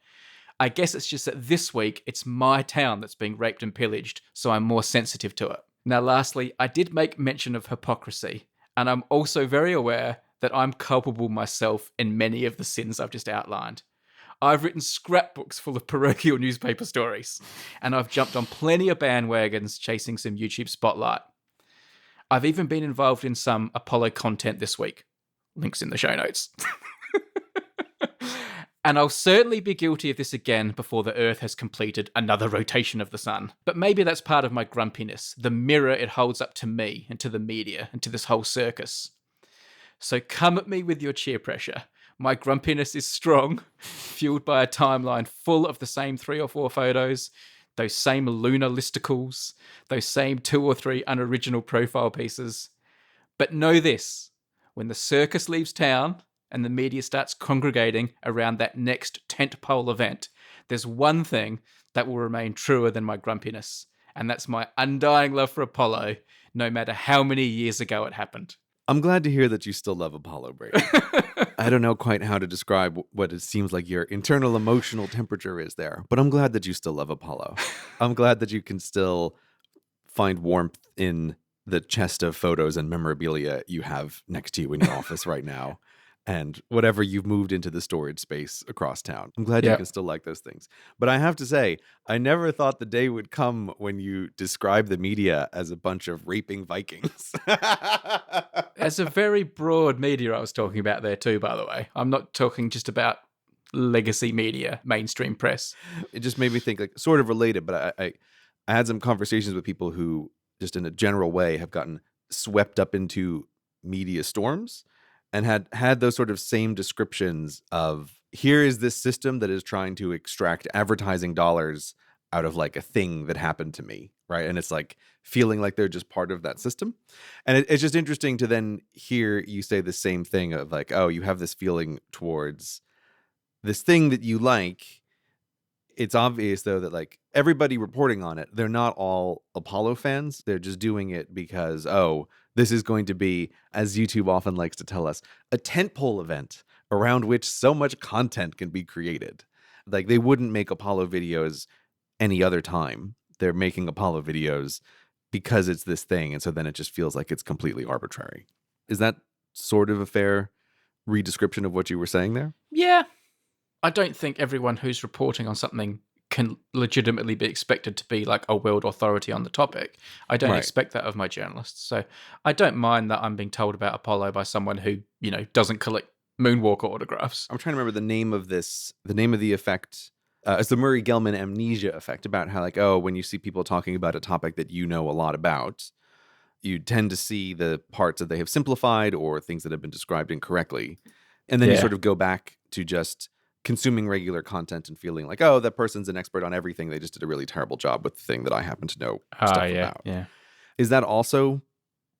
I guess it's just that this week, it's my town that's being raped and pillaged, so I'm more sensitive to it. Now, lastly, I did make mention of hypocrisy, and I'm also very aware that I'm culpable myself in many of the sins I've just outlined. I've written scrapbooks full of parochial newspaper stories, and I've jumped on plenty of bandwagons chasing some YouTube spotlight. I've even been involved in some Apollo content this week. Links in the show notes. And I'll certainly be guilty of this again before the Earth has completed another rotation of the sun. But maybe that's part of my grumpiness, the mirror it holds up to me and to the media and to this whole circus. So come at me with your cheer pressure. My grumpiness is strong, fueled by a timeline full of the same 3 or 4 photos, those same lunar listicles, those same 2 or 3 unoriginal profile pieces. But know this, when the circus leaves town, and the media starts congregating around that next tentpole event, there's one thing that will remain truer than my grumpiness, and that's my undying love for Apollo, no matter how many years ago it happened. I'm glad to hear that you still love Apollo, Brady. I don't know quite how to describe what it seems like your internal emotional temperature is there, but I'm glad that you still love Apollo. I'm glad that you can still find warmth in the chest of photos and memorabilia you have next to you in your office right now. And whatever you've moved into the storage space across town. I'm glad you can still like those things. But I have to say, I never thought the day would come when you describe the media as a bunch of raping Vikings. There's a very broad media I was talking about there too, by the way. I'm not talking just about legacy media, mainstream press. It just made me think, like, sort of related, but I had some conversations with people who, just in a general way, have gotten swept up into media storms. And had those sort of same descriptions of, here is this system that is trying to extract advertising dollars out of like a thing that happened to me, right? And it's like feeling like they're just part of that system. And it's just interesting to then hear you say the same thing of like, oh, you have this feeling towards this thing that you like. It's obvious, though, that like everybody reporting on it, they're not all Apollo fans. They're just doing it because, oh, This is going to be, as YouTube often likes to tell us, a tentpole event around which so much content can be created. Like, they wouldn't make Apollo videos any other time. They're making Apollo videos because it's this thing, and so then it just feels like it's completely arbitrary. Is that sort of a fair redescription of what you were saying there? Yeah. I don't think everyone who's reporting on something can legitimately be expected to be like a world authority on the topic. I don't Right. expect that of my journalists. So I don't mind that I'm being told about Apollo by someone who, doesn't collect moonwalker autographs. I'm trying to remember the name of the effect. It's the Murray Gell-Mann amnesia effect, about how, like, when you see people talking about a topic that you know a lot about, you tend to see the parts that they have simplified or things that have been described incorrectly. And then you Yeah. sort of go back to just consuming regular content and feeling like, that person's an expert on everything. They just did a really terrible job with the thing that I happen to know stuff about. Yeah. Is that also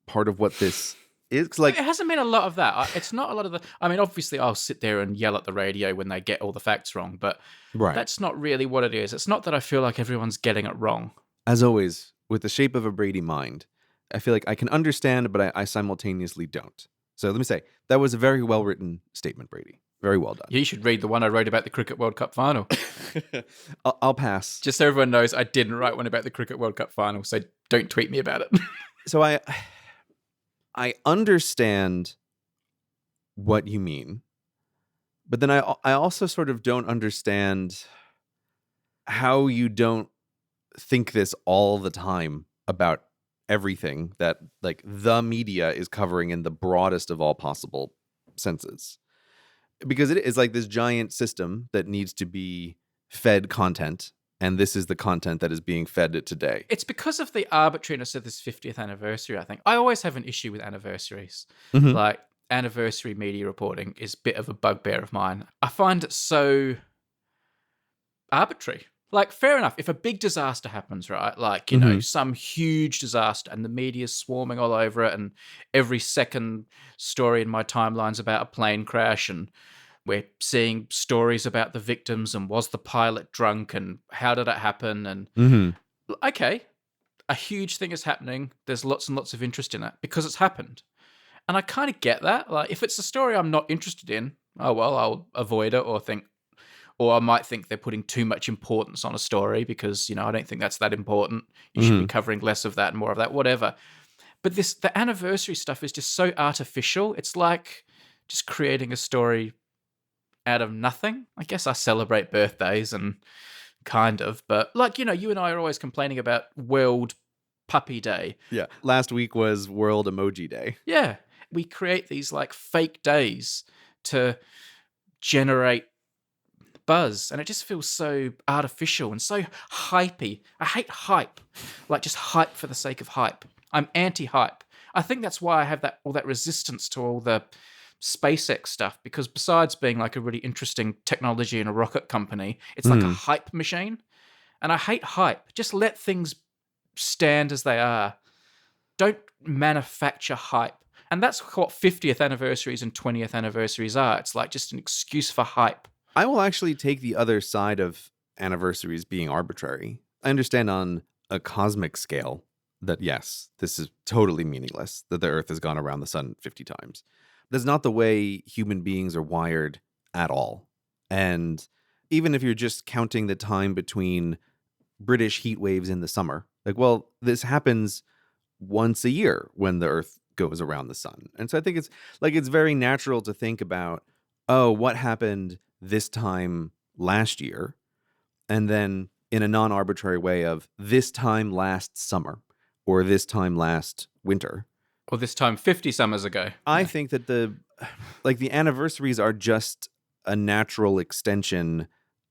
part of what this is? 'Cause, like, It hasn't been a lot of that. It's not a lot of the. I mean, obviously, I'll sit there and yell at the radio when they get all the facts wrong, but right. that's not really what it is. It's not that I feel like everyone's getting it wrong. As always, with the shape of a Brady mind, I feel like I can understand, but I simultaneously don't. So let me say, that was a very well-written statement, Brady. Very well done. You should read the one I wrote about the Cricket World Cup final. I'll pass. Just so everyone knows, I didn't write one about the Cricket World Cup final, so don't tweet me about it. So I understand what you mean, but then I also sort of don't understand how you don't think this all the time about everything that, like, the media is covering in the broadest of all possible senses. Because it is like this giant system that needs to be fed content, and this is the content that is being fed it today. It's because of the arbitrariness of this 50th anniversary, I think. I always have an issue with anniversaries. Mhm. Like, anniversary media reporting is a bit of a bugbear of mine. I find it so arbitrary. Like, fair enough, if a big disaster happens, right? Like, some huge disaster and the media's swarming all over it, and every second story in my timeline's about a plane crash, and we're seeing stories about the victims and was the pilot drunk and how did it happen? And okay, a huge thing is happening. There's lots and lots of interest in it because it's happened. And I kind of get that. Like, if it's a story I'm not interested in, oh, well, I'll avoid it, or I might think they're putting too much importance on a story because, I don't think that's that important. You should be covering less of that and more of that, whatever. But the anniversary stuff is just so artificial. It's like just creating a story out of nothing. I guess I celebrate birthdays and kind of, but like, you and I are always complaining about World Puppy Day. Yeah. Last week was World Emoji Day. Yeah. We create these like fake days to generate buzz, and it just feels so artificial and so hypey. I hate hype. Like, just hype for the sake of hype. I'm anti-hype. I think that's why I have all that resistance to all the SpaceX stuff, because besides being like a really interesting technology and a rocket company, it's like a hype machine. And I hate hype. Just let things stand as they are. Don't manufacture hype. And that's what 50th anniversaries and 20th anniversaries are. It's like just an excuse for hype. I will actually take the other side of anniversaries being arbitrary. I understand on a cosmic scale that, yes, this is totally meaningless, that the Earth has gone around the sun 50 times. That's not the way human beings are wired at all. And even if you're just counting the time between British heat waves in the summer, like, well, this happens once a year when the Earth goes around the sun. And so I think it's very natural to think about, what happened this time last year, and then in a non-arbitrary way of this time last summer or this time last winter. Or this time 50 summers ago. I think that the anniversaries are just a natural extension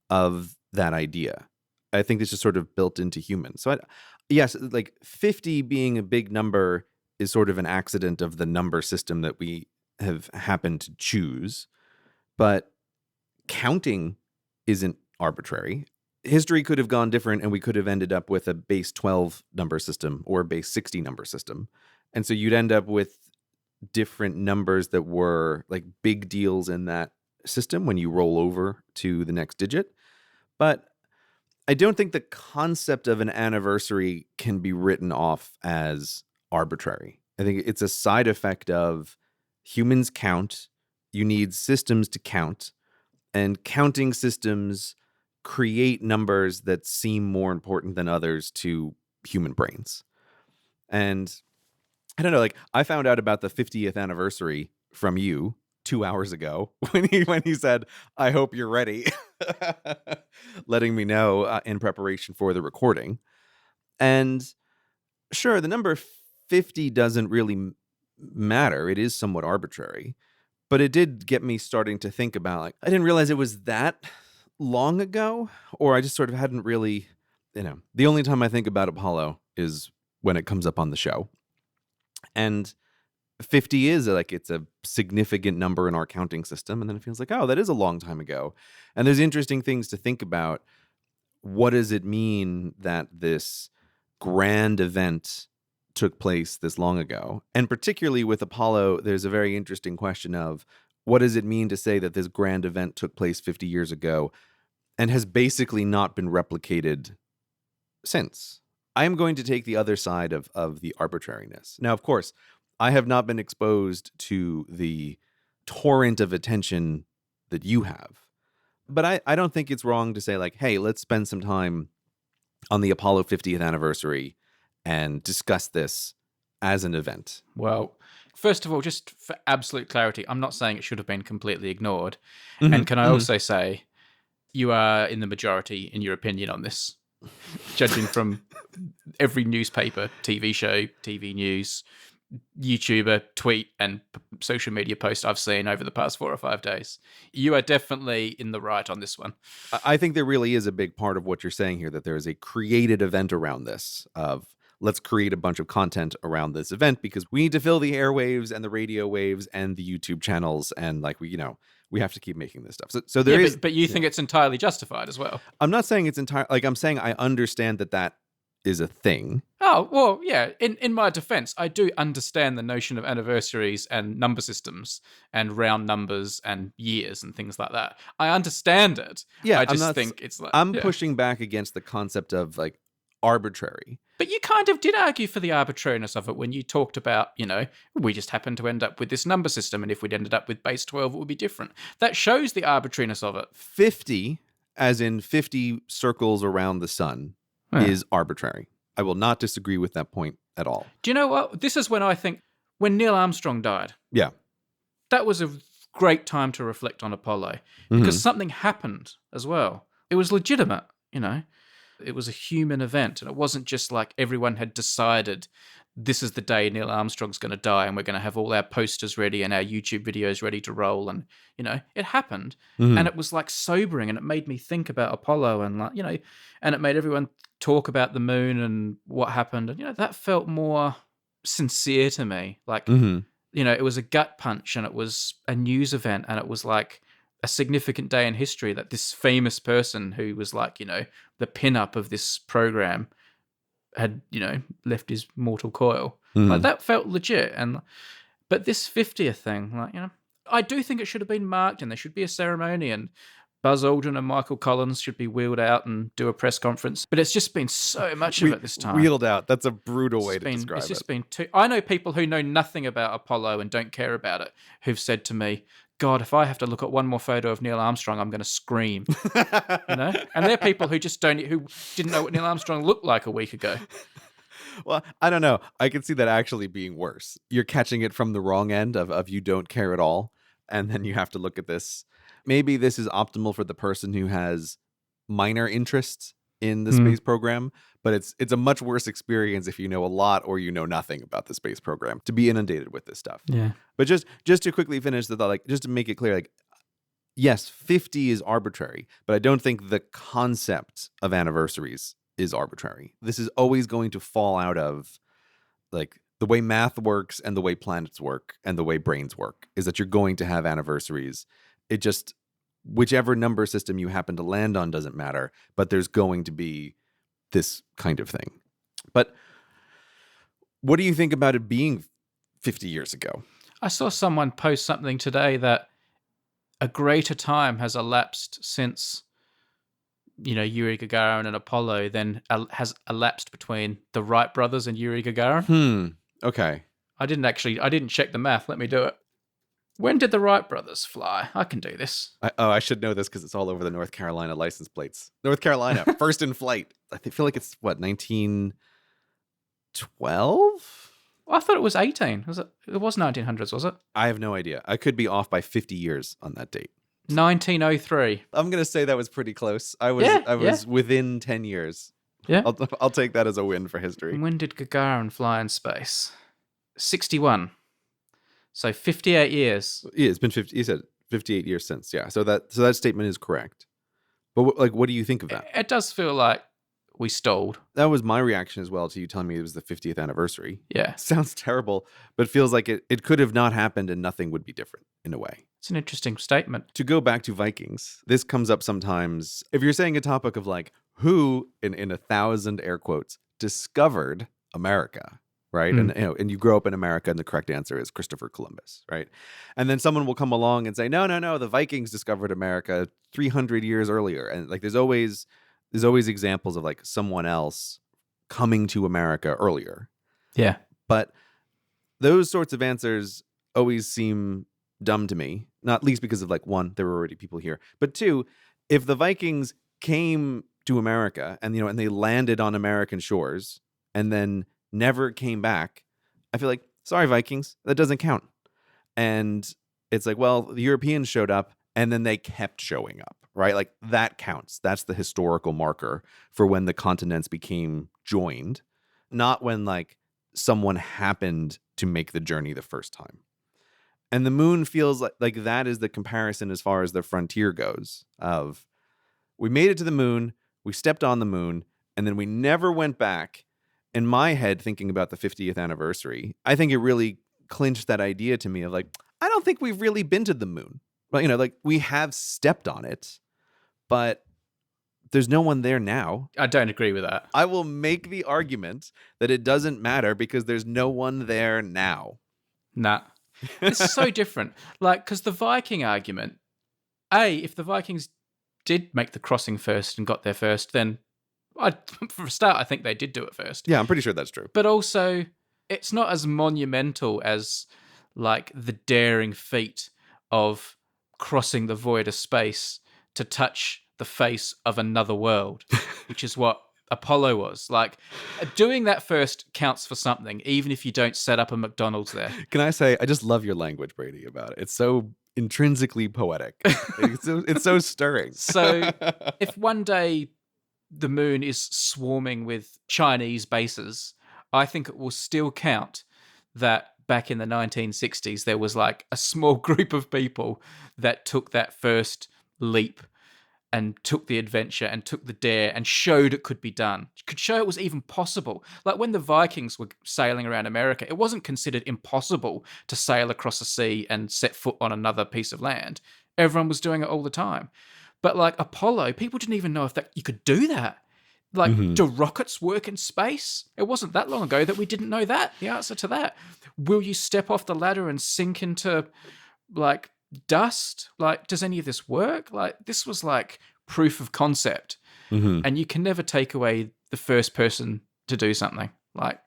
of that idea. I think it's just sort of built into humans. So yes, like 50 being a big number is sort of an accident of the number system that we have happened to choose. But counting isn't arbitrary. History could have gone different, and we could have ended up with a base 12 number system or a base 60 number system. And so you'd end up with different numbers that were like big deals in that system when you roll over to the next digit. But I don't think the concept of an anniversary can be written off as arbitrary. I think it's a side effect of humans count. You need systems to count, and counting systems create numbers that seem more important than others to human brains. And I don't know, like I found out about the 50th anniversary from you 2 hours ago when he said, "I hope you're ready," letting me know in preparation for the recording. And sure, the number 50 doesn't really matter. It is somewhat arbitrary, but it did get me starting to think about like I didn't realize it was that long ago, or I just sort of hadn't really, the only time I think about Apollo is when it comes up on the show. And 50 is like it's a significant number in our counting system, and then it feels like, oh, that is a long time ago. And there's interesting things to think about. What does it mean that this grand event took place this long ago? And particularly with Apollo, there's a very interesting question of what does it mean to say that this grand event took place 50 years ago and has basically not been replicated since? I am going to take the other side of the arbitrariness. Now, of course, I have not been exposed to the torrent of attention that you have. But I don't think it's wrong to say, like, hey, let's spend some time on the Apollo 50th anniversary and discuss this as an event. Well, first of all, just for absolute clarity, I'm not saying it should have been completely ignored. Mm-hmm, and can I also say you are in the majority in your opinion on this, judging from every newspaper, TV show, TV news, YouTuber, tweet, and social media post I've seen over the past 4 or 5 days. You are definitely in the right on this one. I think there really is a big part of what you're saying here, that there is a created event around this of let's create a bunch of content around this event because we need to fill the airwaves and the radio waves and the YouTube channels, and like we have to keep making this stuff. So there is, but you think it's entirely justified as well. I'm not saying it's entire. Like I'm saying, I understand that is a thing. Oh, well, yeah. In my defense, I do understand the notion of anniversaries and number systems and round numbers and years and things like that. I understand it. Yeah, I just think it's like I'm pushing back against the concept of like arbitrary. But you kind of did argue for the arbitrariness of it when you talked about, we just happened to end up with this number system, and if we'd ended up with base 12, it would be different. That shows the arbitrariness of it. 50, as in 50 circles around the sun, is arbitrary. I will not disagree with that point at all. Do you know what? This is when I think, when Neil Armstrong died. Yeah. That was a great time to reflect on Apollo because something happened as well. It was legitimate, It was a human event, and it wasn't just like everyone had decided this is the day Neil Armstrong's going to die and we're going to have all our posters ready and our YouTube videos ready to roll. And, it happened. And it was like sobering, and it made me think about Apollo and and it made everyone talk about the moon and what happened. And, that felt more sincere to me. Like, it was a gut punch, and it was a news event, and it was like a significant day in history that this famous person who was like, the pin-up of this program had, left his mortal coil. Like, that felt legit. But this 50th thing, like, I do think it should have been marked, and there should be a ceremony, and Buzz Aldrin and Michael Collins should be wheeled out and do a press conference. But it's just been so much of it this time. Wheeled out. That's a brutal way to describe it. It's just been too... I know people who know nothing about Apollo and don't care about it who've said to me, God, if I have to look at one more photo of Neil Armstrong, I'm going to scream. And they're people who who didn't know what Neil Armstrong looked like a week ago. Well, I don't know. I can see that actually being worse. You're catching it from the wrong end of you don't care at all. And then you have to look at this. Maybe this is optimal for the person who has minor interests in the space program, but it's a much worse experience if you know a lot or you know nothing about the space program to be inundated with this stuff. Yeah. But just to quickly finish the thought, like just to make it clear, like yes, 50 is arbitrary, but I don't think the concept of anniversaries is arbitrary. This is always going to fall out of like the way math works and the way planets work and the way brains work is that you're going to have anniversaries. It just, whichever number system you happen to land on doesn't matter, but there's going to be this kind of thing. But what do you think about it being 50 years ago? I saw someone post something today that a greater time has elapsed since, Yuri Gagarin and Apollo than has elapsed between the Wright brothers and Yuri Gagarin. Okay. I didn't check the math. Let me do it. When did the Wright brothers fly? I can do this. I should know this because it's all over the North Carolina license plates. North Carolina, first in flight. Feel like it's, what, 1912? I thought it was 18. Was it? It was 1900s, was it? I have no idea. I could be off by 50 years on that date. 1903. I'm going to say that was pretty close. I was within 10 years. Yeah. I'll take that as a win for history. And when did Gagarin fly in space? 61. So 58 years. Yeah, it's been 50. You said 58 years since. Yeah. So that statement is correct. But what do you think of that? It does feel like we stalled. That was my reaction as well to you telling me it was the 50th anniversary. Yeah. Sounds terrible, but feels like it could have not happened and nothing would be different in a way. It's an interesting statement. To go back to Vikings, this comes up sometimes. If you're saying a topic of like who, in 1,000 air quotes, discovered America, right? And you grow up in America, and the correct answer is Christopher Columbus, right? And then someone will come along and say, no, the Vikings discovered America 300 years earlier. And like there's always examples of like someone else coming to America earlier. Yeah. But those sorts of answers always seem dumb to me, not least because of like, one, there were already people here, but two, if the Vikings came to America and and they landed on American shores and then never came back, I feel like, sorry, Vikings, that doesn't count. And it's like, well, the Europeans showed up and then they kept showing up, right? Like that counts. That's the historical marker for when the continents became joined, not when like someone happened to make the journey the first time. And the moon feels like that is the comparison as far as the frontier goes of we made it to the moon, we stepped on the moon, and then we never went back. In my head, thinking about the 50th anniversary, I think it really clinched that idea to me of like, I don't think we've really been to the moon. But, like we have stepped on it, but there's no one there now. I don't agree with that. I will make the argument that it doesn't matter because there's no one there now. Nah. It's so different. Like, because the Viking argument, if the Vikings did make the crossing first and got there first, then for a start, I think they did do it first. Yeah, I'm pretty sure that's true. But also, it's not as monumental as like the daring feat of crossing the void of space to touch the face of another world, which is what Apollo was. Like, doing that first counts for something, even if you don't set up a McDonald's there. Can I say, I just love your language, Brady, about it. It's so intrinsically poetic. It's so stirring. So if one day the moon is swarming with Chinese bases, I think it will still count that back in the 1960s, there was like a small group of people that took that first leap and took the adventure and took the dare and showed it could be done. Could show it was even possible. Like when the Vikings were sailing around America, it wasn't considered impossible to sail across the sea and set foot on another piece of land. Everyone was doing it all the time. But like Apollo, people didn't even know if that you could do that. Like, do rockets work in space? It wasn't that long ago that we didn't know that. The answer to that. Will you step off the ladder and sink into like dust? Like, does any of this work? Like, this was like proof of concept. And you can never take away the first person to do something. Like,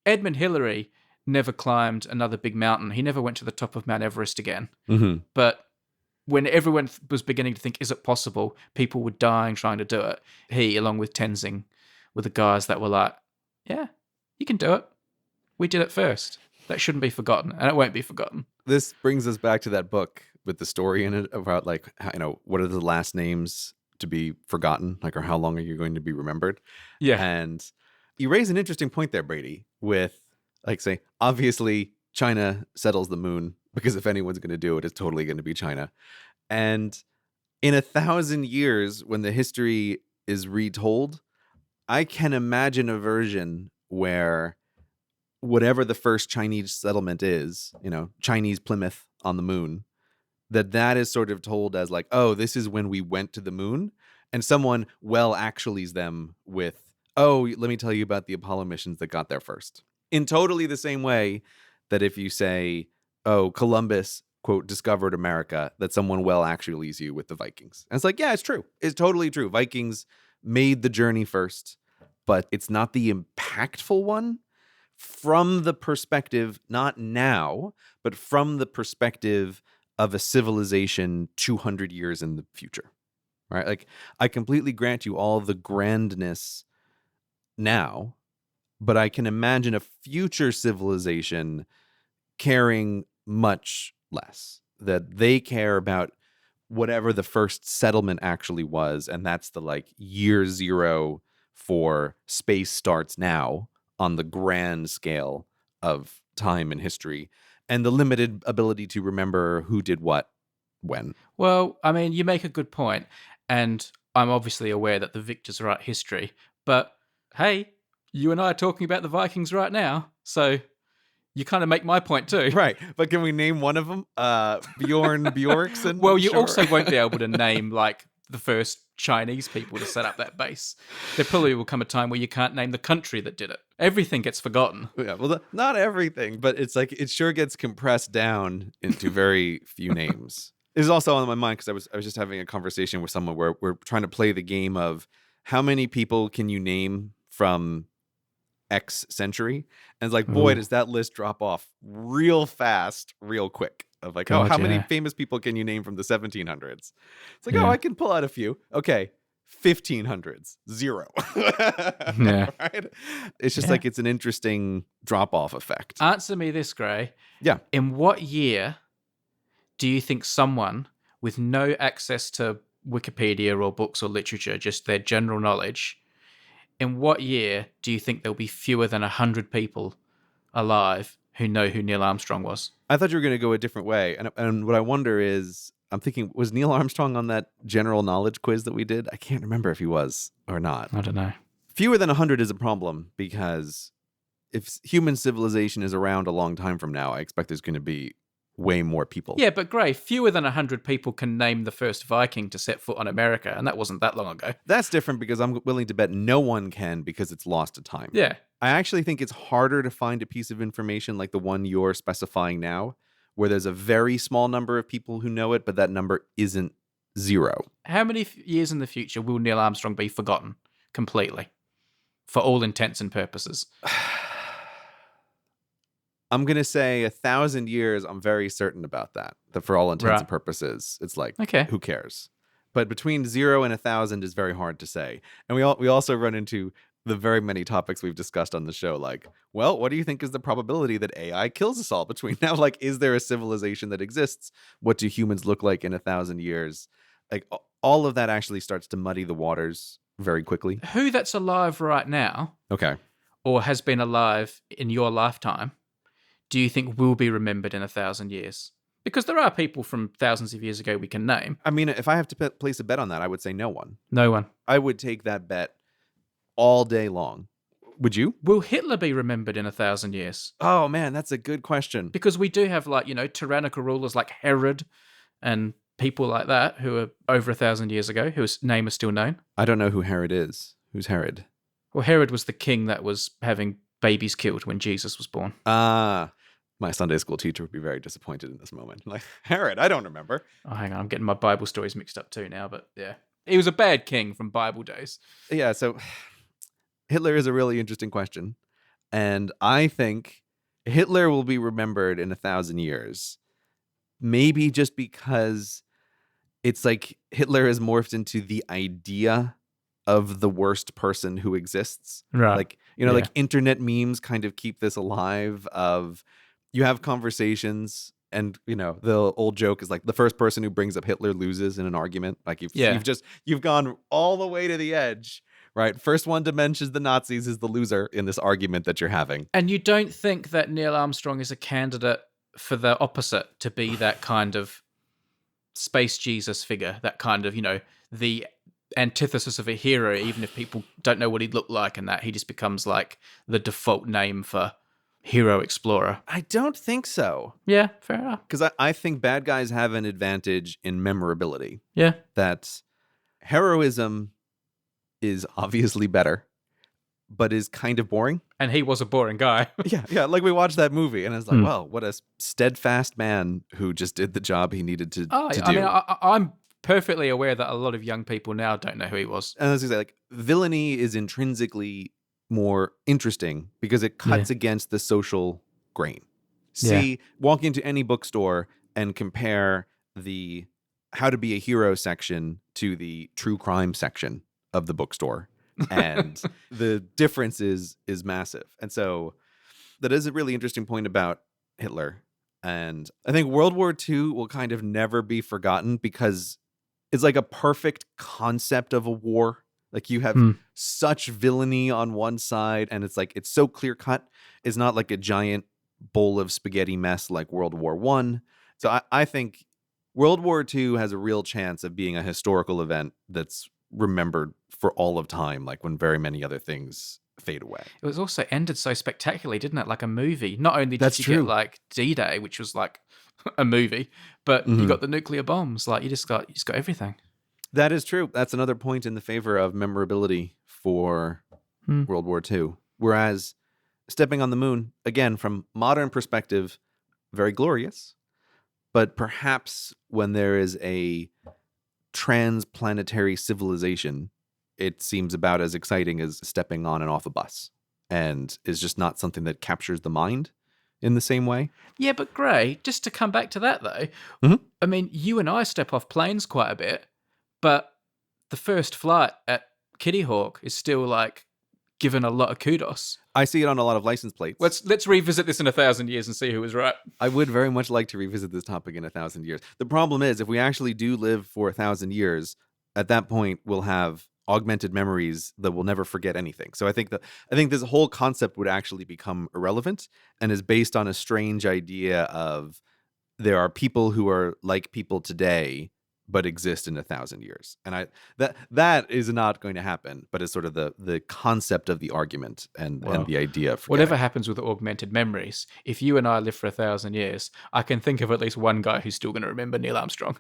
Edmund Hillary never climbed another big mountain. He never went to the top of Mount Everest again. But when everyone was beginning to think, is it possible? People were dying trying to do it. He, along with Tenzing, were the guys that were like, yeah, you can do it. We did it first. That shouldn't be forgotten, and it won't be forgotten. This brings us back to that book with the story in it about like, how, what are the last names to be forgotten? Like, or how long are you going to be remembered? Yeah. And you raise an interesting point there, Brady, with like, say, obviously China settles the moon because if anyone's going to do it, it's totally going to be China. And in 1,000 years, when the history is retold, I can imagine a version where whatever the first Chinese settlement is, Chinese Plymouth on the moon, that is sort of told as like, oh, this is when we went to the moon. And someone actuallys them with, oh, let me tell you about the Apollo missions that got there first. In totally the same way that if you say, oh, Columbus, quote, discovered America, that someone actuallys you with the Vikings. And it's like, yeah, it's true. It's totally true. Vikings made the journey first, but it's not the impactful one from the perspective, not now, but from the perspective of a civilization 200 years in the future, right? Like, I completely grant you all the grandness now, but I can imagine a future civilization caring much less, that they care about whatever the first settlement actually was, and that's the like year zero for space starts now on the grand scale of time and history, and the limited ability to remember who did what when. Well, I mean, you make a good point, and I'm obviously aware that the victors write history, but hey, you and I are talking about the Vikings right now, so you kind of make my point too. Right, but can we name one of them? Bjorn Bjorkson? Well, you Sure. also won't be able to name like the first Chinese people to set up that base. There probably will come a time where you can't name the country that did it. Everything gets forgotten. Yeah, well, not everything, but it's like it sure gets compressed down into very few names. It was also on my mind because I was just having a conversation with someone where we're trying to play the game of how many people can you name from X century, and it's like, boy, does that list drop off real fast, real quick. Of like, God, how many yeah. famous people can you name from the 1700s? It's like, Yeah. oh, I can pull out a few. Okay, 1500s, 0. Yeah. Right? It's just Yeah. like it's an interesting drop off effect. Answer me this, Gray. Yeah. In what year do you think someone with no access to Wikipedia or books or literature, just their general knowledge, in what year do you think there'll be fewer than 100 people alive who know who Neil Armstrong was? I thought you were going to go a different way, and what I wonder is, I'm thinking, was Neil Armstrong on that general knowledge quiz that we did? I can't remember if he was or not. I don't know. Fewer than 100 is a problem because if human civilization is around a long time from now, I expect there's going to be way more people. Yeah, but Gray, fewer than 100 people can name the first Viking to set foot on America, and that wasn't that long ago. That's different because I'm willing to bet no one can because it's lost to time. Yeah. I actually think it's harder to find a piece of information like the one you're specifying now, where there's a very small number of people who know it, but that number isn't 0. How many years in the future will Neil Armstrong be forgotten completely? For all intents and purposes. I'm going to say 1,000 years. I'm very certain about that. That for all intents and purposes, it's like, Okay. who cares? But between 0 and 1,000 is very hard to say. And we also run into the very many topics we've discussed on the show. Like, well, what do you think is the probability that AI kills us all between now? Like, is there a civilization that exists? What do humans look like in 1,000 years? Like, all of that actually starts to muddy the waters very quickly. Who that's alive right now, Okay. or has been alive in your lifetime, do you think will be remembered in 1,000 years? Because there are people from thousands of years ago we can name. I mean, if I have to place a bet on that, I would say no one. No one. I would take that bet all day long. Would you? Will Hitler be remembered in 1,000 years? Oh, man, that's a good question. Because we do have, like, tyrannical rulers like Herod and people like that who are over 1,000 years ago, whose name is still known. I don't know who Herod is. Who's Herod? Well, Herod was the king that was having babies killed when Jesus was born. Ah, my Sunday school teacher would be very disappointed in this moment. Like, Herod, I don't remember. Oh, hang on, I'm getting my Bible stories mixed up too now, but yeah. He was a bad king from Bible days. Yeah, so Hitler is a really interesting question. And I think Hitler will be remembered in 1,000 years. Maybe just because it's like Hitler has morphed into the idea of the worst person who exists. Right. Like, like internet memes kind of keep this alive of you have conversations and, the old joke is like the first person who brings up Hitler loses in an argument. Like you've gone all the way to the edge, right? First one to mention the Nazis is the loser in this argument that you're having. And you don't think that Neil Armstrong is a candidate for the opposite, to be that kind of space Jesus figure, that kind of, the antithesis of a hero, even if people don't know what he'd look like, and that he just becomes like the default name for hero explorer? I don't think so. Yeah, fair enough. Because I think bad guys have an advantage in memorability. Yeah. That heroism is obviously better, but is kind of boring. And he was a boring guy. Yeah. Like we watched that movie and it's like, well, what a steadfast man who just did the job he needed to do. I mean, I'm perfectly aware that a lot of young people now don't know who he was. And as you say, like, villainy is intrinsically more interesting because it Yeah. cuts against the social grain. Yeah. Walk into any bookstore and compare the how to be a hero section to the true crime section of the bookstore. And the difference is massive. And so that is a really interesting point about Hitler. And I think World War II will kind of never be forgotten because it's like a perfect concept of a war. Like you have Hmm. such villainy on one side, and it's like it's so clear cut. It's not like a giant bowl of spaghetti mess like World War One. So I think World War II has a real chance of being a historical event that's remembered for all of time, like when very many other things fade away. It was also ended so spectacularly, didn't it? Like a movie. Not only did That's you get true. like D-Day, which was like a movie, but you Hmm. got the nuclear bombs. Like you just got everything. That is true. That's another point in the favor of memorability for Hmm. World War II. Whereas stepping on the moon, again, from modern perspective, very glorious. But perhaps when there is a transplanetary civilization, it seems about as exciting as stepping on and off a bus and is just not something that captures the mind in the same way. Yeah, but Gray, just to come back to that though, Mhm. I mean, you and I step off planes quite a bit, but the first flight at Kitty Hawk is still like given a lot of kudos. I see it on a lot of license plates. Let's revisit this in 1,000 years and see who was right. I would very much like to revisit this topic in 1,000 years. The problem is, if we actually do live for 1,000 years, at that point we'll have augmented memories that will never forget anything. So I think this whole concept would actually become irrelevant and is based on a strange idea of there are people who are like people today but exist in 1,000 years, and that is not going to happen. But it's sort of the concept of the argument and Well, the idea of whatever forgetting. happens with augmented memories, if you and I live for 1,000 years, I can think of at least one guy who's still going to remember Neil Armstrong.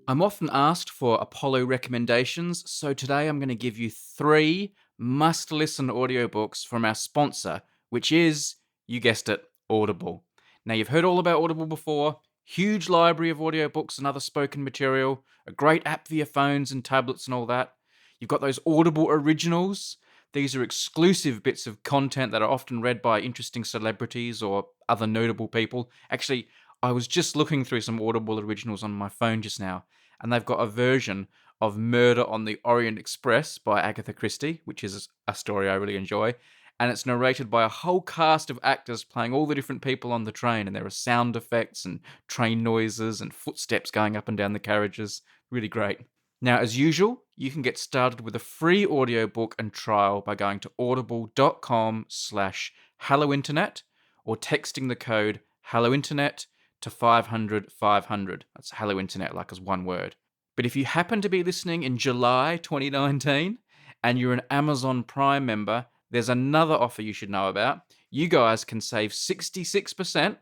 I'm often asked for Apollo recommendations, so today I'm going to give you 3 must-listen audiobooks from our sponsor, which is, you guessed it, Audible. Now, you've heard all about Audible before. Huge library of audiobooks and other spoken material, a great app for your phones and tablets and all that. You've got those Audible originals. These are exclusive bits of content that are often read by interesting celebrities or other notable people. Actually, I was just looking through some Audible originals on my phone just now, and they've got a version of Murder on the Orient Express by Agatha Christie, which is a story I really enjoy. And it's narrated by a whole cast of actors playing all the different people on the train, and there are sound effects and train noises and footsteps going up and down the carriages. Really great. Now, as usual, you can get started with a free audiobook and trial by going to audible.com/hellointernet or texting the code hellointernet to 500 500. That's Hello Internet, like as one word. But if you happen to be listening in July 2019 and you're an Amazon Prime member, there's another offer you should know about. You guys can save 66%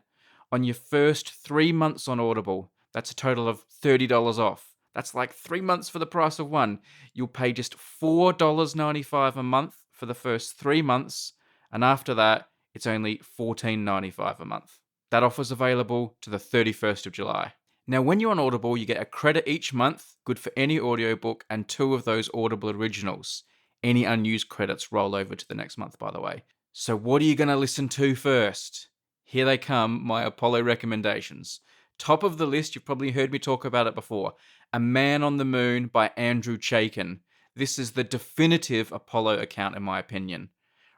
on your first 3 months on Audible. That's a total of $30 off. That's like 3 months for the price of one. You'll pay just $4.95 a month for the first 3 months, and after that, it's only $14.95 a month. That offer's available to the 31st of July. Now, when you're on Audible, you get a credit each month, good for any audiobook, and 2 of those Audible originals. Any unused credits roll over to the next month, by the way. So what are you going to listen to first? Here they come, my Apollo recommendations. Top of the list, you've probably heard me talk about it before. A Man on the Moon by Andrew Chaikin. This is the definitive Apollo account, in my opinion.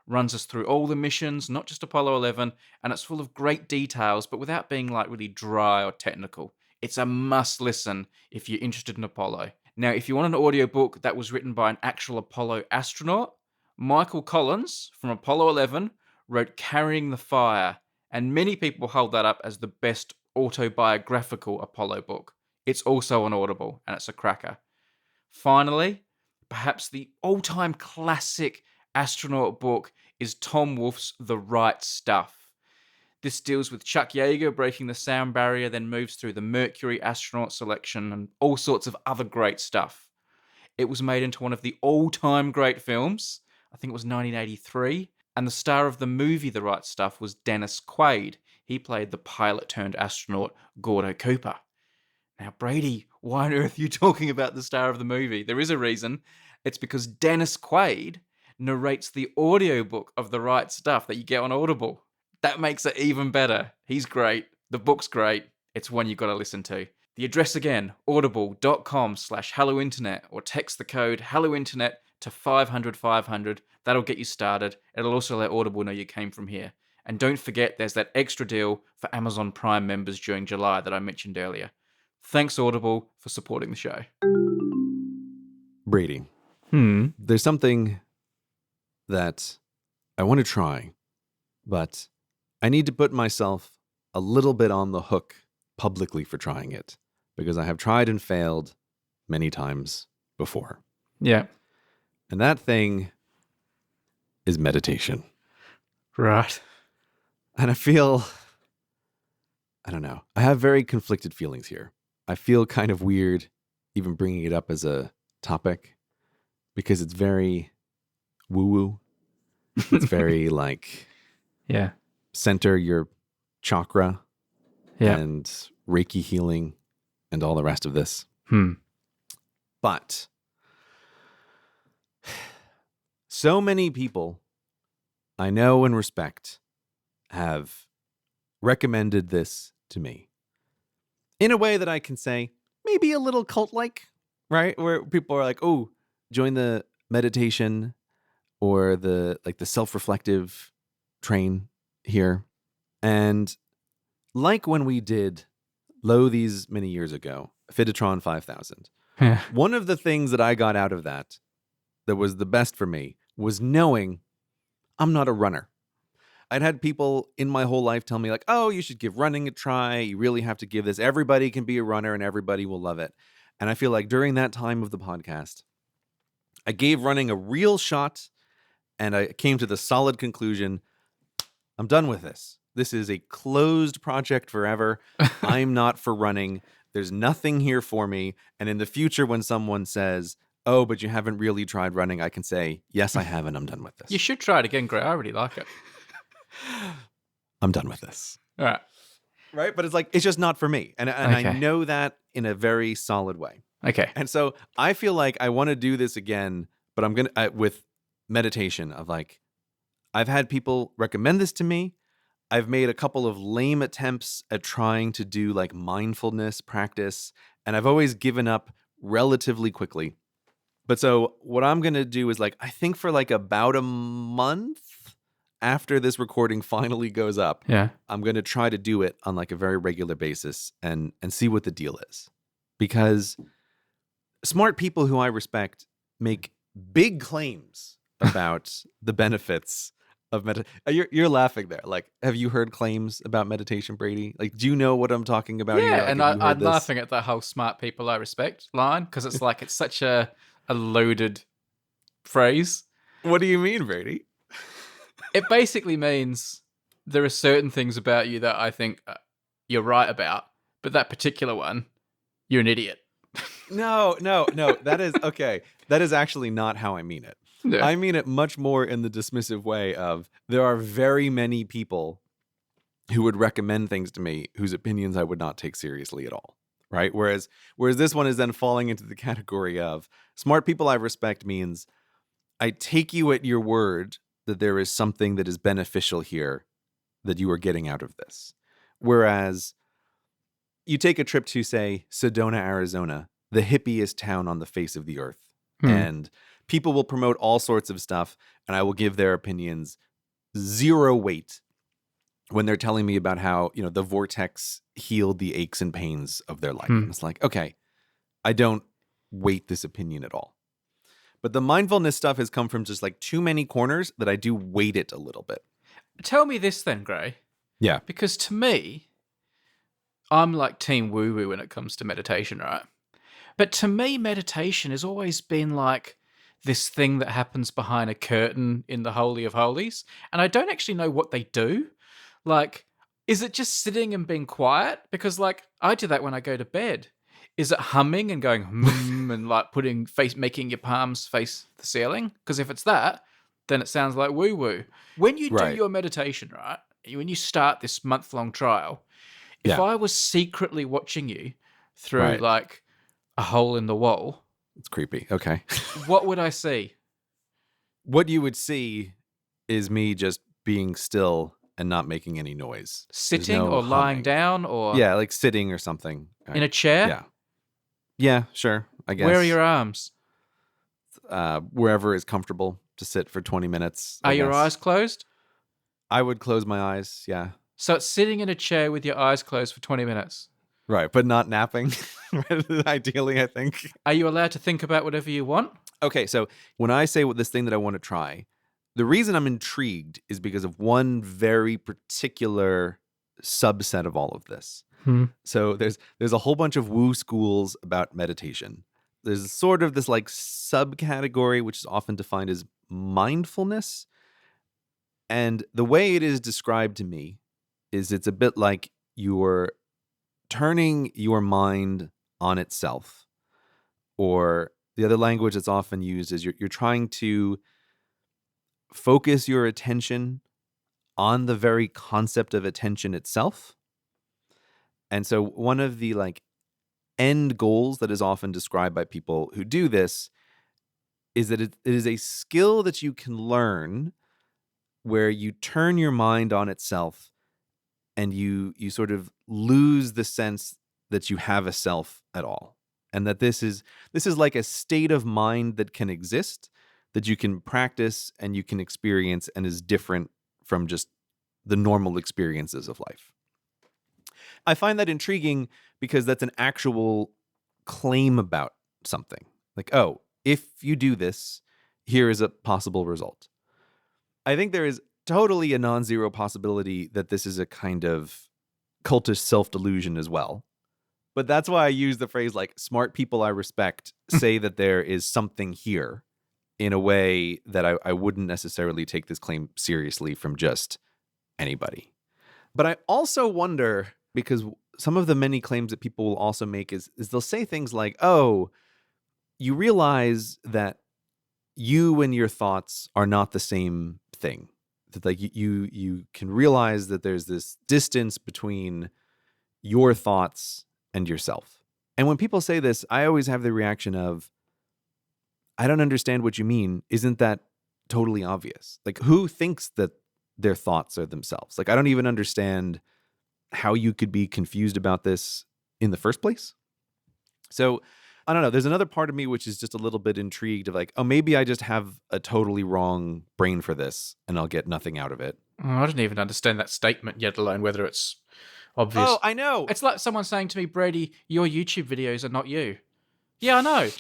Runs us through all the missions, not just Apollo 11, and it's full of great details, but without being like really dry or technical. It's a must listen if you're interested in Apollo. Now, if you want an audiobook that was written by an actual Apollo astronaut, Michael Collins from Apollo 11 wrote Carrying the Fire, and many people hold that up as the best autobiographical Apollo book. It's also on Audible, and it's a cracker. Finally, perhaps the all-time classic astronaut book is Tom Wolfe's The Right Stuff. This deals with Chuck Yeager breaking the sound barrier, then moves through the Mercury astronaut selection and all sorts of other great stuff. It was made into one of the all-time great films. I think it was 1983. And the star of the movie The Right Stuff was Dennis Quaid. He played the pilot-turned-astronaut Gordo Cooper. Now, Brady, why on earth are you talking about the star of the movie? There is a reason. It's because Dennis Quaid narrates the audiobook of the right stuff that you get on Audible. That makes it even better. He's great. The book's great. It's one you've got to listen to. The address again, audible.com/hellointernet, or text the code hellointernet to 500 500. That'll get you started. It'll also let Audible know you came from here. And don't forget, there's that extra deal for Amazon Prime members during July that I mentioned earlier. Thanks, Audible, for supporting the show. Brady, there's something that I want to try, but I need to put myself a little bit on the hook publicly for trying it, because I have tried and failed many times before. Yeah. And that thing is meditation. Right. And I don't know. I have very conflicted feelings here. I feel kind of weird even bringing it up as a topic because it's very woo-woo. It's very like, yeah, center your chakra yeah, and Reiki healing and all the rest of this. But so many people I know and respect have recommended this to me in a way that I can say maybe a little cult-like, right? Where people are like, oh, join the meditation or the self-reflective train here. And like when we did these many years ago, Fidetron 5000, one of the things that I got out of that was the best for me was knowing I'm not a runner. I'd had people in my whole life tell me like, oh, you should give running a try. You really have to give this. Everybody can be a runner and everybody will love it. And I feel like during that time of the podcast, I gave running a real shot and I came to the solid conclusion, I'm done with this. This is a closed project forever. I'm not for running. There's nothing here for me. And in the future, when someone says, oh, but you haven't really tried running, I can say, yes, I have, and I'm done with this. You should try it again, Gray. I really like it. I'm done with this. All right. Right? But it's like, it's just not for me. And Okay. I know that in a very solid way. Okay. And so I feel like I want to do this again, but I'm going to, with meditation of like, I've had people recommend this to me. I've made a couple of lame attempts at trying to do like mindfulness practice, and I've always given up relatively quickly. But so what I'm going to do is like, I think for like about a month after this recording finally goes up, Yeah. I'm going to try to do it on like a very regular basis and see what the deal is. Because smart people who I respect make big claims about the benefits of meditation. You're laughing there. Like, have you heard claims about meditation, Brady? Like, do you know what I'm talking about here? Yeah, Like, and I'm laughing at the whole smart people I respect line because it's like it's such a loaded phrase. What do you mean, Brady? It basically means there are certain things about you that I think you're right about, but that particular one, you're an idiot. No. That is okay. That is actually not how I mean it. Yeah. I mean it much more in the dismissive way of there are very many people who would recommend things to me whose opinions I would not take seriously at all. Right? Whereas this one is then falling into the category of smart people I respect means I take you at your word that there is something that is beneficial here that you are getting out of this. Whereas you take a trip to, say, Sedona, Arizona, the hippiest town on the face of the earth, and people will promote all sorts of stuff, and I will give their opinions zero weight when they're telling me about how, the vortex healed the aches and pains of their life. And it's like, okay, I don't weight this opinion at all. But the mindfulness stuff has come from just like too many corners that I do weight it a little bit. Tell me this then, Gray. Yeah. Because to me, I'm like team woo-woo when it comes to meditation, right? But to me, meditation has always been like this thing that happens behind a curtain in the Holy of Holies. And I don't actually know what they do. Like, is it just sitting and being quiet? Because like, I do that when I go to bed. Is it humming and going and like making your palms face the ceiling? Because if it's that, then it sounds like woo-woo. When you do your meditation, right? When you start this month-long trial, if I was secretly watching you through like a hole in the wall, it's creepy. Okay. What would I see? what you would see is me just being still and not making any noise. There's Sitting no or lying humming. down or Yeah, like sitting or something. in a chair? Yeah. Yeah, sure, I guess. Where are your arms? Wherever is comfortable to sit for 20 minutes, Are I your guess. eyes closed? I would close my eyes, yeah. So it's sitting in a chair with your eyes closed for 20 minutes. Right, but not napping, ideally, I think. Are you allowed to think about whatever you want? Okay, so when I say this thing that I want to try, the reason I'm intrigued is because of one very particular subset of all of this. So there's a whole bunch of woo schools about meditation. There's sort of this like subcategory, which is often defined as mindfulness. And the way it is described to me is it's a bit like you're turning your mind on itself. Or the other language that's often used is you're trying to focus your attention on the very concept of attention itself. And so one of the like end goals that is often described by people who do this is that it is a skill that you can learn where you turn your mind on itself and you sort of lose the sense that you have a self at all. And that this is like a state of mind that can exist, that you can practice and you can experience and is different from just the normal experiences of life. I find that intriguing because that's an actual claim about something. Like, oh, if you do this, here is a possible result. I think there is totally a non-zero possibility that this is a kind of cultish self-delusion as well. But that's why I use the phrase like smart people I respect say that there is something here in a way that I wouldn't necessarily take this claim seriously from just anybody. But I also wonder, because some of the many claims that people will also make is they'll say things like, oh, you realize that you and your thoughts are not the same thing. That like you can realize that there's this distance between your thoughts and yourself. And when people say this, I always have the reaction of, I don't understand what you mean. Isn't that totally obvious? Like, who thinks that their thoughts are themselves? Like, I don't even understand how you could be confused about this in the first place. So I don't know. There's another part of me which is just a little bit intrigued of like, oh, maybe I just have a totally wrong brain for this and I'll get nothing out of it. I don't even understand that statement, yet alone whether it's obvious. Oh, I know. It's like someone saying to me, Brady, your YouTube videos are not you. Yeah, I know.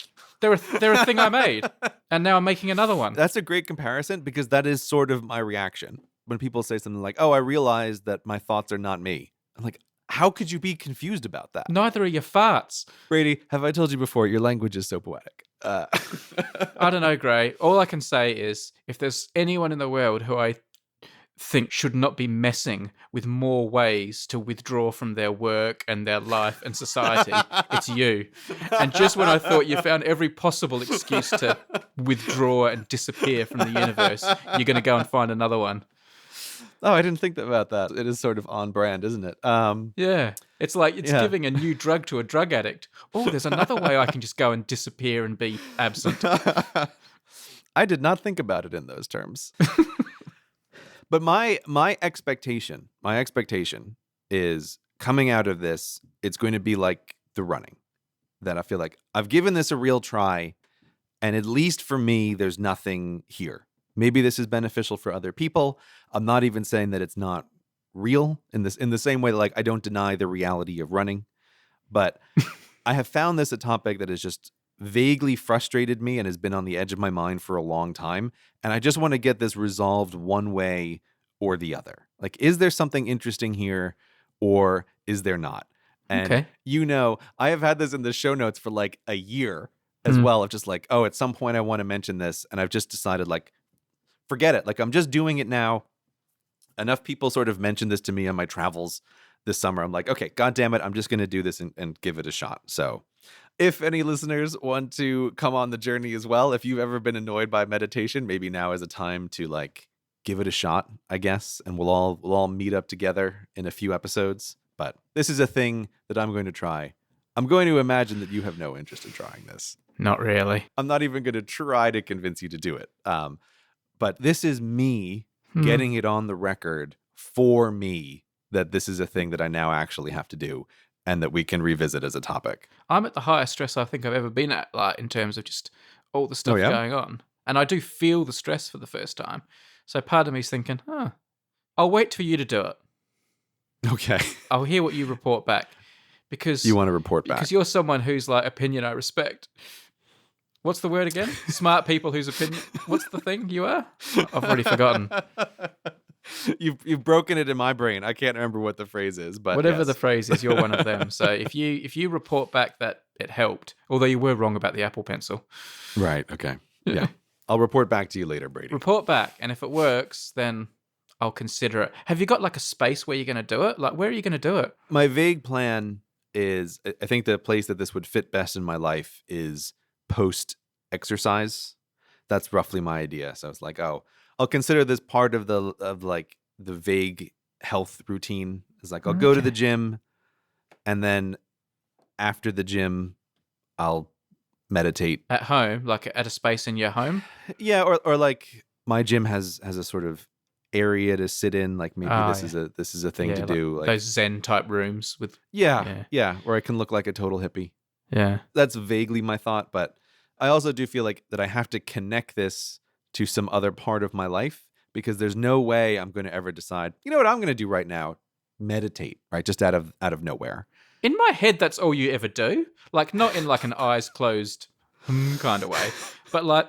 They're a thing I made, and now I'm making another one. That's a great comparison because that is sort of my reaction. When people say something like, oh, I realized that my thoughts are not me. I'm like, how could you be confused about that? Neither are your farts. Brady, have I told you before, your language is so poetic. I don't know, Gray. All I can say is, if there's anyone in the world who I think should not be messing with more ways to withdraw from their work and their life and society, it's you. And just when I thought you found every possible excuse to withdraw and disappear from the universe, you're going to go and find another one. Oh, I didn't think about that. It is sort of on brand, isn't it? Yeah. It's like it's giving a new drug to a drug addict. Oh, there's another way I can just go and disappear and be absent. I did not think about it in those terms. But my expectation is coming out of this, it's going to be like the running. That I feel like I've given this a real try, and at least for me, there's nothing here. Maybe this is beneficial for other people. I'm not even saying that it's not real in the same way that like I don't deny the reality of running. But I have found this a topic that has just vaguely frustrated me and has been on the edge of my mind for a long time. And I just want to get this resolved one way or the other. Like, is there something interesting here or is there not? And I have had this in the show notes for like a year as well of just like, oh, at some point I want to mention this. And I've just decided like, forget it. Like, I'm just doing it now. Enough people sort of mentioned this to me on my travels this summer. I'm like, okay, God damn it. I'm just going to do this and give it a shot. So if any listeners want to come on the journey as well, if you've ever been annoyed by meditation, maybe now is a time to like give it a shot, I guess. And we'll all meet up together in a few episodes. But this is a thing that I'm going to try. I'm going to imagine that you have no interest in trying this. Not really. I'm not even going to try to convince you to do it. But this is me Hmm. getting it on the record for me that this is a thing that I now actually have to do and that we can revisit as a topic. I'm at the highest stress I think I've ever been at, like in terms of just all the Oh, stuff yeah? going on. And I do feel the stress for the first time. So part of me's thinking, I'll wait for you to do it. Okay. I'll hear what you report back. Because You want to report back. Because you're someone whose like opinion I respect. What's the word again? Smart people whose opinion. What's the thing you are? I've already forgotten. You've broken it in my brain. I can't remember what the phrase is, but Whatever yes. the phrase is, you're one of them. So if you report back that it helped, although you were wrong about the Apple Pencil, Right. Okay. Yeah. I'll report back to you later, Brady. report back, and if it works, then I'll consider it. Have you got like a space where you're going to do it? Like, where are you going to do it? My vague plan is, I think the place that this would fit best in my life is post exercise. That's roughly my idea. So it's like, oh, I'll consider this part of the vague health routine. It's like I'll go to the gym, and then after the gym, I'll meditate At home, like at a space in your home. Yeah, or like my gym has a sort of area to sit in. Like maybe this is a thing to like do. Like those Zen type rooms with. yeah, where I can look like a total hippie. Yeah. That's vaguely my thought, but I also do feel like that I have to connect this to some other part of my life because there's no way I'm going to ever decide, you know what I'm going to do right now? Meditate, right? Just out of nowhere. In my head, that's all you ever do. Like, not in like an eyes closed kind of way, but like,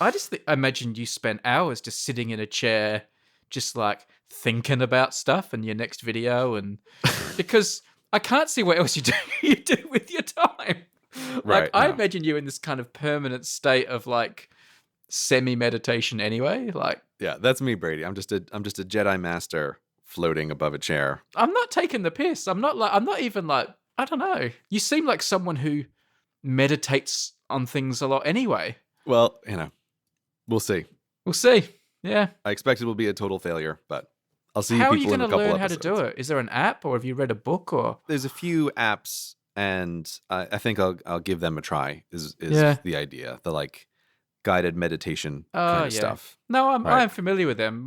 I just imagine you spend hours just sitting in a chair, just like thinking about stuff in your next video, and because I can't see what else you do with your time. Like, I imagine you in this kind of permanent state of like semi-meditation anyway. Like, yeah, that's me, Brady. I'm just a Jedi master floating above a chair. I'm not taking the piss. I'm not even like, I don't know. You seem like someone who meditates on things a lot anyway. Well, you know, we'll see. We'll see. Yeah. I expect it will be a total failure, but I'll see How are you you people in a going to couple learn episodes. how to do it? Is there an app, or have you read a book, or? There's a few apps, and I think I'll give them a try. Is the idea, the like guided meditation kind of stuff? No, I'm familiar with them.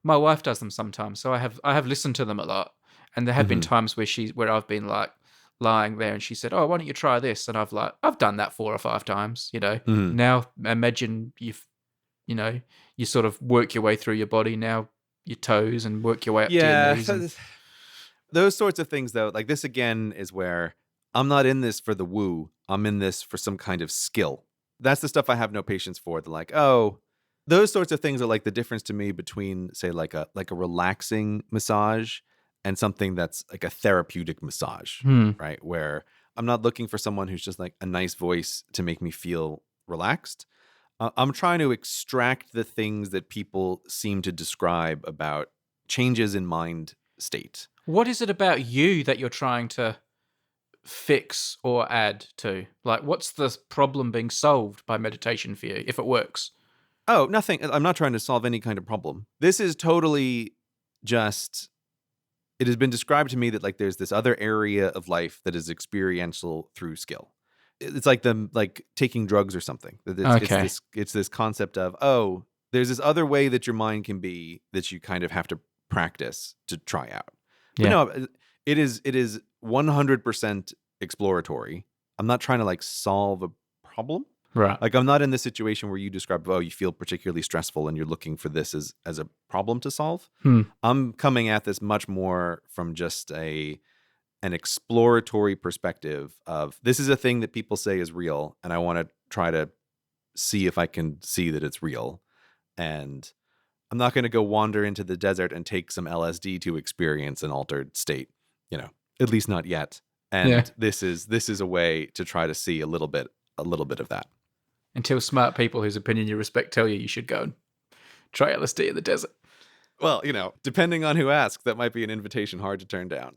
My wife does them sometimes, so I have listened to them a lot, and there have been times where I've been like lying there, and she said, "Oh, why don't you try this?" And I've done that 4 or 5 times. You know, now imagine you sort of work your way through your body, now your toes, and work your way up to your knees. Those sorts of things, though, like this again is where I'm not in this for the woo. I'm in this for some kind of skill. That's the stuff I have no patience for. The like, oh. Those sorts of things are like the difference to me between, say, like a relaxing massage and something that's like a therapeutic massage, right? Where I'm not looking for someone who's just like a nice voice to make me feel relaxed. I'm trying to extract the things that people seem to describe about changes in mind state. What is it about you that you're trying to fix or add to? Like, what's the problem being solved by meditation for you, if it works? Oh, nothing. I'm not trying to solve any kind of problem. This is totally just, it has been described to me that like there's this other area of life that is experiential through skill. It's like taking drugs or something. It's this concept of, oh, there's this other way that your mind can be that you kind of have to practice to try out. But no, it is 100% exploratory. I'm not trying to like solve a problem. Right. Like I'm not in this situation where you describe, oh, you feel particularly stressful and you're looking for this as a problem to solve. I'm coming at this much more from just an exploratory perspective of this is a thing that people say is real, and I want to try to see if I can see that it's real. And I'm not going to go wander into the desert and take some LSD to experience an altered state, at least not yet. And this is a way to try to see a little bit of that. Until smart people whose opinion you respect tell you should go and try LSD in the desert. Well, depending on who asks, that might be an invitation hard to turn down.